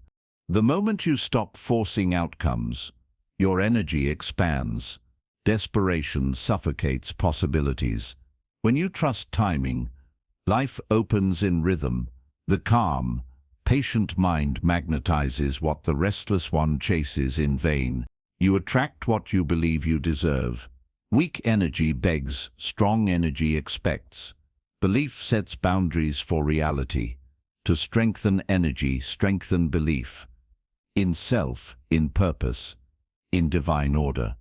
The moment you stop forcing outcomes, your energy expands. Desperation suffocates possibilities. When you trust timing, life opens in rhythm. The calm, patient mind magnetizes what the restless one chases in vain. You attract what you believe you deserve. Weak energy begs, strong energy expects. Belief sets boundaries for reality. To strengthen energy, strengthen belief. In self, in purpose, in divine order.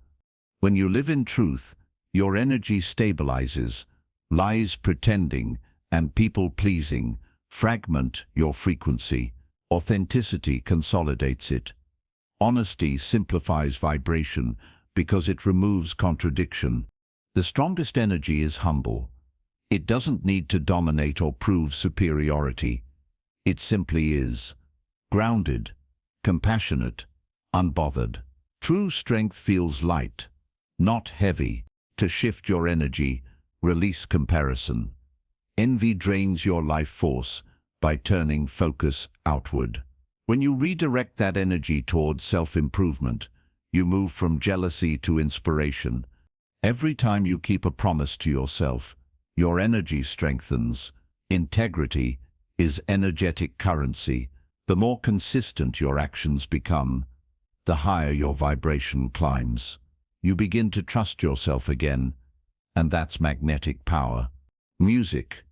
When you live in truth, your energy stabilizes. Lies pretending and people-pleasing fragment your frequency. Authenticity consolidates it. Honesty simplifies vibration because it removes contradiction. The strongest energy is humble. It doesn't need to dominate or prove superiority. It simply is. Grounded, compassionate, unbothered. True strength feels light, not heavy. To shift your energy, release comparison. Envy drains your life force by turning focus outward. When you redirect that energy towards self-improvement, you move from jealousy to inspiration. Every time you keep a promise to yourself, your energy strengthens. Integrity is energetic currency. The more consistent your actions become, the higher your vibration climbs. You begin to trust yourself again, and that's magnetic power. Music,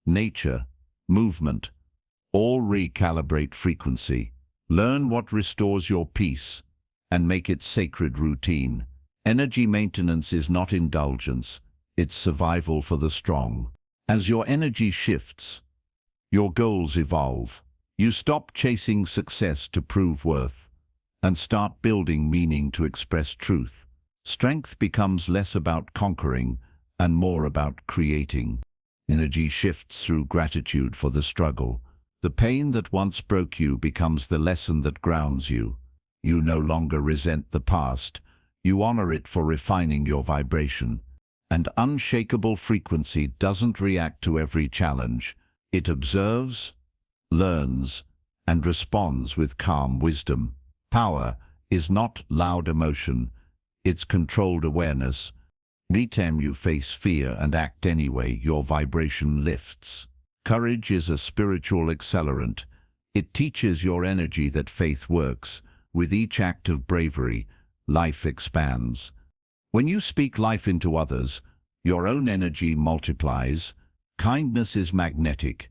nature, movement, all recalibrate frequency. Learn what restores your peace and make it sacred routine. Energy maintenance is not indulgence, it's survival for the strong. As your energy shifts, your goals evolve. You stop chasing success to prove worth and start building meaning to express truth. Strength becomes less about conquering and more about creating. Energy shifts through gratitude for the struggle. The pain that once broke you becomes the lesson that grounds you. You no longer resent the past. You honor it for refining your vibration. And unshakable frequency doesn't react to every challenge. It observes, learns, and responds with calm wisdom. Power is not loud emotion. It's controlled awareness. Anytime you face fear and act anyway, your vibration lifts. Courage is a spiritual accelerant. It teaches your energy that faith works. With each act of bravery, life expands. When you speak life into others, your own energy multiplies. Kindness is magnetic.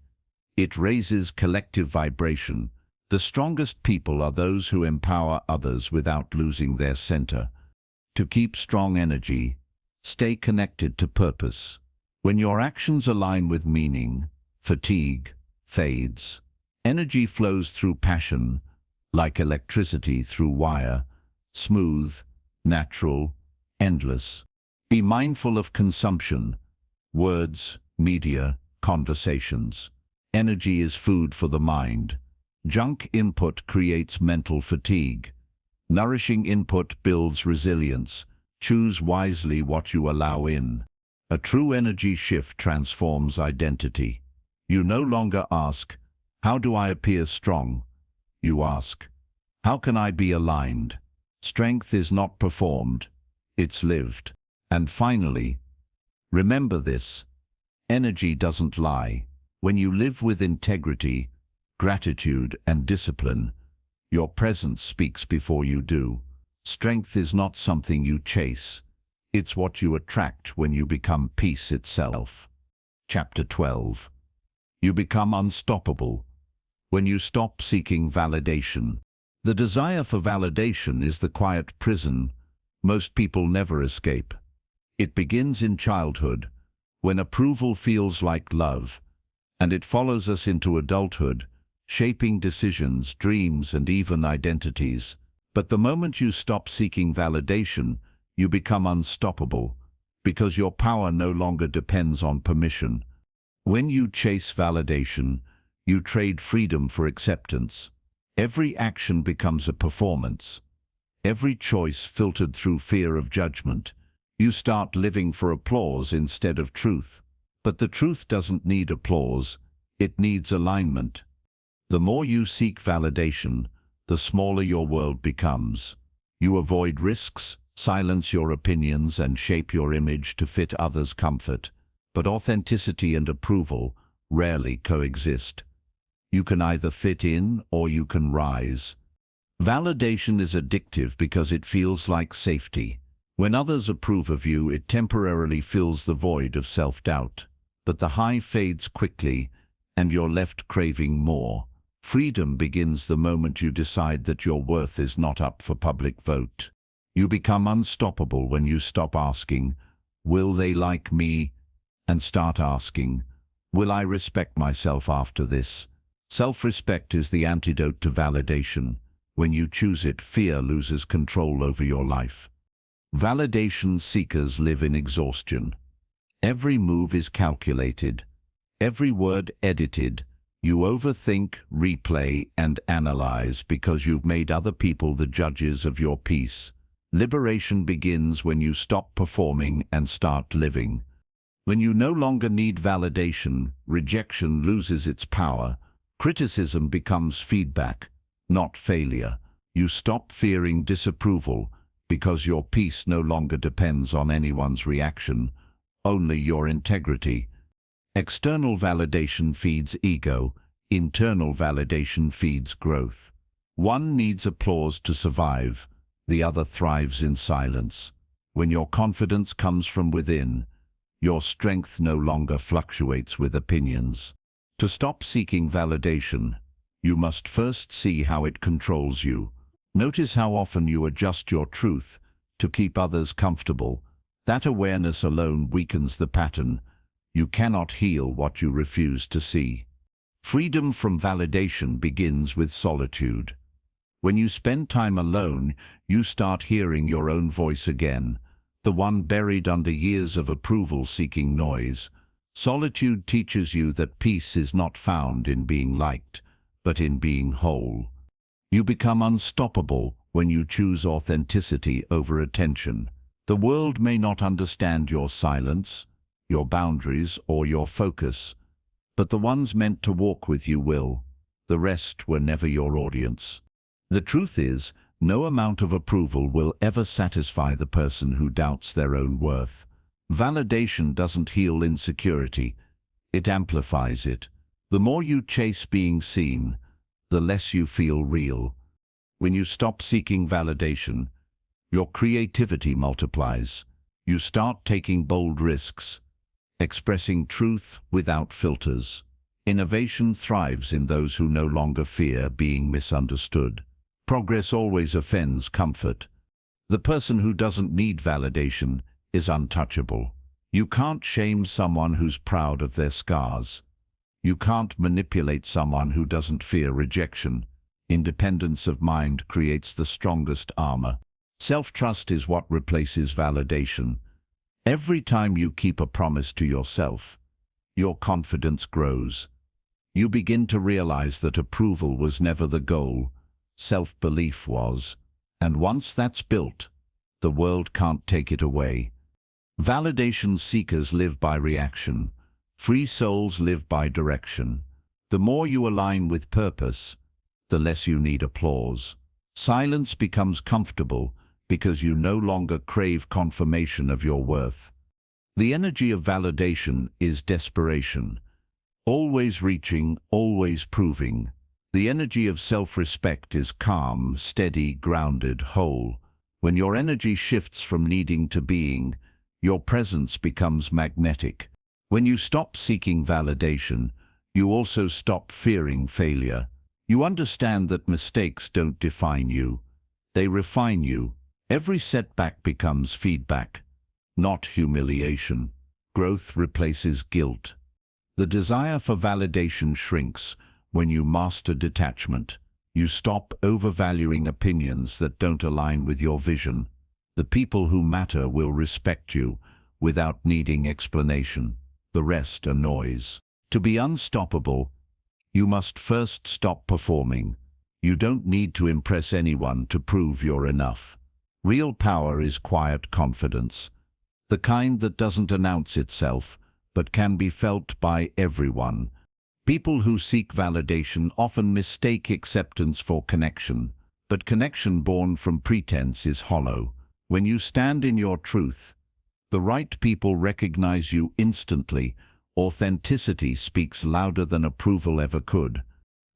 It raises collective vibration. The strongest people are those who empower others without losing their center. To keep strong energy, stay connected to purpose. When your actions align with meaning, fatigue fades. Energy flows through passion, like electricity through wire, smooth, natural, endless. Be mindful of consumption, words, media, conversations. Energy is food for the mind. Junk input creates mental fatigue. Nourishing input builds resilience. Choose wisely what you allow in. A true energy shift transforms identity. You no longer ask, "How do I appear strong?" You ask, "How can I be aligned?" Strength is not performed, it's lived. And finally, remember this: energy doesn't lie. When you live with integrity, gratitude, and discipline, your presence speaks before you do. Strength is not something you chase. It's what you attract when you become peace itself. Chapter 12. You become unstoppable when you stop seeking validation. The desire for validation is the quiet prison most people never escape. It begins in childhood, when approval feels like love, and it follows us into adulthood, shaping decisions, dreams, and even identities. But the moment you stop seeking validation, you become unstoppable, because your power no longer depends on permission. When you chase validation, you trade freedom for acceptance. Every action becomes a performance. Every choice filtered through fear of judgment. You start living for applause instead of truth. But the truth doesn't need applause, it needs alignment. The more you seek validation, the smaller your world becomes. You avoid risks, silence your opinions, and shape your image to fit others' comfort. But authenticity and approval rarely coexist. You can either fit in or you can rise. Validation is addictive because it feels like safety. When others approve of you, it temporarily fills the void of self-doubt. But the high fades quickly, and you're left craving more. Freedom begins the moment you decide that your worth is not up for public vote. You become unstoppable when you stop asking, "Will they like me?" and start asking, "Will I respect myself after this?" Self-respect is the antidote to validation. When you choose it, fear loses control over your life. Validation seekers live in exhaustion. Every move is calculated, every word edited. You overthink, replay, and analyze because you've made other people the judges of your peace. Liberation begins when you stop performing and start living. When you no longer need validation, rejection loses its power. Criticism becomes feedback, not failure. You stop fearing disapproval because your peace no longer depends on anyone's reaction, only your integrity. External validation feeds ego, internal validation feeds growth. One needs applause to survive, the other thrives in silence. When your confidence comes from within, your strength no longer fluctuates with opinions. To stop seeking validation, you must first see how it controls you. Notice how often you adjust your truth to keep others comfortable. That awareness alone weakens the pattern. You cannot heal what you refuse to see. Freedom from validation begins with solitude. When you spend time alone, you start hearing your own voice again, the one buried under years of approval-seeking noise. Solitude teaches you that peace is not found in being liked, but in being whole. You become unstoppable when you choose authenticity over attention. The world may not understand your silence, your boundaries, or your focus, but the ones meant to walk with you will. The rest were never your audience. The truth is, no amount of approval will ever satisfy the person who doubts their own worth. Validation doesn't heal insecurity, it amplifies it. The more you chase being seen, the less you feel real. When you stop seeking validation, your creativity multiplies. You start taking bold risks, expressing truth without filters. Innovation thrives in those who no longer fear being misunderstood. Progress always offends comfort. The person who doesn't need validation is untouchable. You can't shame someone who's proud of their scars. You can't manipulate someone who doesn't fear rejection. Independence of mind creates the strongest armor. Self-trust is what replaces validation. Every time you keep a promise to yourself, your confidence grows. You begin to realize that approval was never the goal, self-belief was. And once that's built, the world can't take it away. Validation seekers live by reaction. Free souls live by direction. The more you align with purpose, the less you need applause. Silence becomes comfortable because you no longer crave confirmation of your worth. The energy of validation is desperation. Always reaching, always proving. The energy of self-respect is calm, steady, grounded, whole. When your energy shifts from needing to being, your presence becomes magnetic. When you stop seeking validation, You also stop fearing failure. You understand that mistakes don't define you. They refine you. Every setback becomes feedback, not humiliation. Growth replaces guilt. The desire for validation shrinks when you master detachment. You stop overvaluing opinions that don't align with your vision. The people who matter will respect you without needing explanation. The rest are noise. To be unstoppable, you must first stop performing. You don't need to impress anyone to prove you're enough. Real power is quiet confidence, the kind that doesn't announce itself, but can be felt by everyone. People who seek validation often mistake acceptance for connection, but connection born from pretense is hollow. When you stand in your truth, the right people recognize you instantly. Authenticity speaks louder than approval ever could.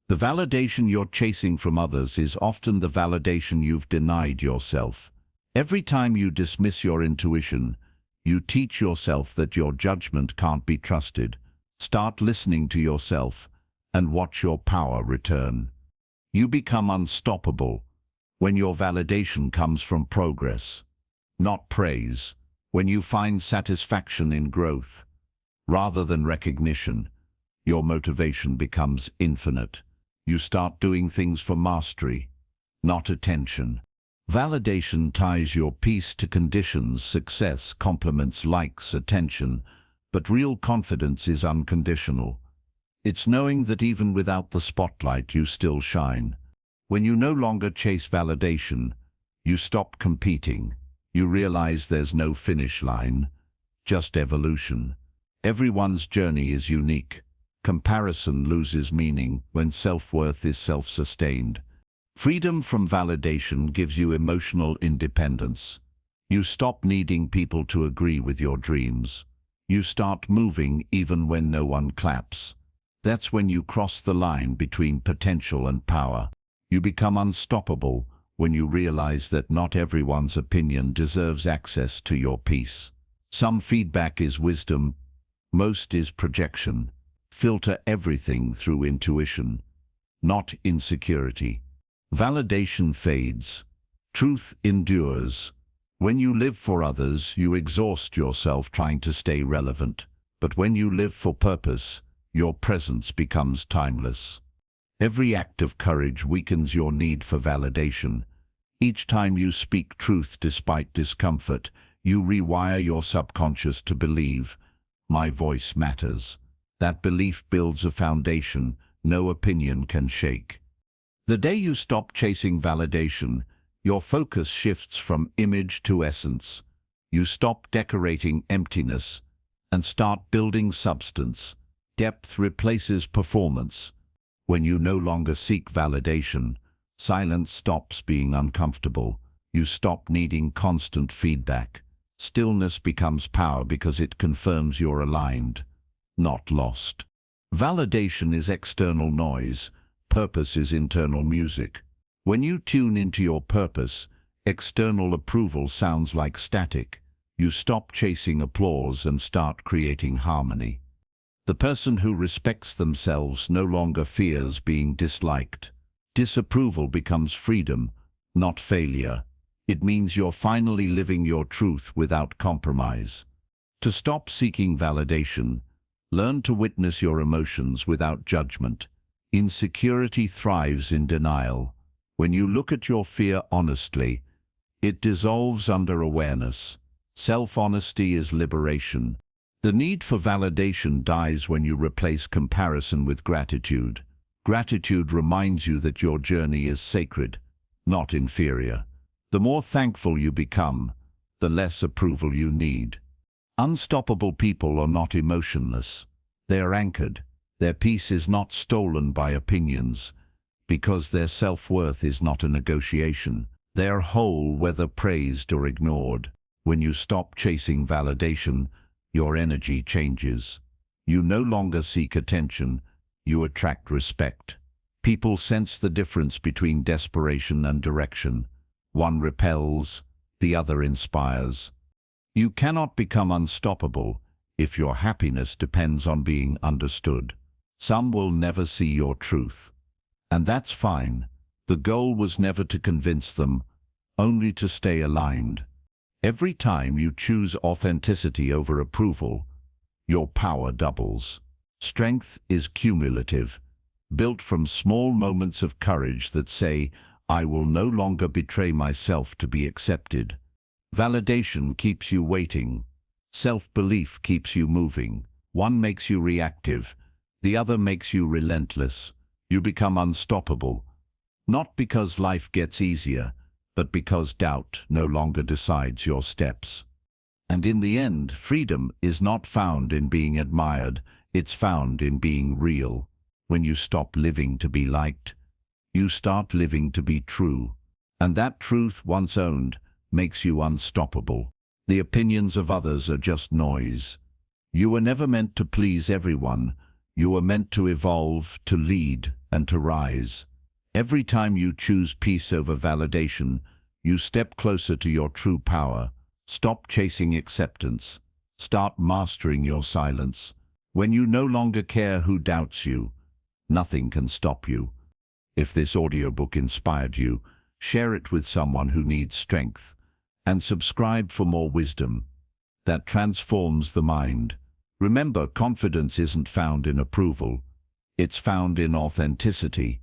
The validation you're chasing from others is often the validation you've denied yourself. Every time you dismiss your intuition, you teach yourself that your judgment can't be trusted. Start listening to yourself and watch your power return. You become unstoppable when your validation comes from progress, not praise. When you find satisfaction in growth, rather than recognition, your motivation becomes infinite. You start doing things for mastery, not attention. Validation ties your peace to conditions, success, compliments, likes, attention, but real confidence is unconditional. It's knowing that even without the spotlight, you still shine. When you no longer chase validation, you stop competing. You realize there's no finish line, just evolution. Everyone's journey is unique. Comparison loses meaning when self-worth is self-sustained. Freedom from validation gives you emotional independence. You stop needing people to agree with your dreams. You start moving even when no one claps. That's when you cross the line between potential and power. You become unstoppable when you realize that not everyone's opinion deserves access to your peace. Some feedback is wisdom, most is projection. Filter everything through intuition, not insecurity. Validation fades. Truth endures. When you live for others, you exhaust yourself trying to stay relevant. But when you live for purpose, your presence becomes timeless. Every act of courage weakens your need for validation. Each time you speak truth despite discomfort, you rewire your subconscious to believe, "My voice matters." That belief builds a foundation no opinion can shake. The day you stop chasing validation, your focus shifts from image to essence. You stop decorating emptiness and start building substance. Depth replaces performance. When you no longer seek validation, silence stops being uncomfortable. You stop needing constant feedback. Stillness becomes power because it confirms you're aligned, not lost. Validation is external noise. Purpose is internal music. When you tune into your purpose, external approval sounds like static. You stop chasing applause and start creating harmony. The person who respects themselves no longer fears being disliked. Disapproval becomes freedom, not failure. It means you're finally living your truth without compromise. To stop seeking validation, learn to witness your emotions without judgment. Insecurity thrives in denial. When you look at your fear honestly, it dissolves under awareness. Self-honesty is liberation. The need for validation dies when you replace comparison with gratitude. Gratitude reminds you that your journey is sacred, not inferior. The more thankful you become, the less approval you need. Unstoppable people are not emotionless. They are anchored. Their peace is not stolen by opinions, because their self-worth is not a negotiation. They are whole whether praised or ignored. When you stop chasing validation, your energy changes. You no longer seek attention, you attract respect. People sense the difference between desperation and direction. One repels, the other inspires. You cannot become unstoppable if your happiness depends on being understood. Some will never see your truth. And that's fine. The goal was never to convince them, only to stay aligned. Every time you choose authenticity over approval, your power doubles. Strength is cumulative, built from small moments of courage that say, I will no longer betray myself to be accepted. Validation keeps you waiting. Self-belief keeps you moving. One makes you reactive, the other makes you relentless. You become unstoppable, not because life gets easier, but because doubt no longer decides your steps. And in the end, freedom is not found in being admired, it's found in being real. When you stop living to be liked, you start living to be true. And that truth, once owned, makes you unstoppable. The opinions of others are just noise. You were never meant to please everyone. You were meant to evolve, to lead, and to rise. Every time you choose peace over validation, you step closer to your true power. Stop chasing acceptance. Start mastering your silence. When you no longer care who doubts you, nothing can stop you. If this audiobook inspired you, share it with someone who needs strength, and subscribe for more wisdom that transforms the mind. Remember, confidence isn't found in approval. It's found in authenticity.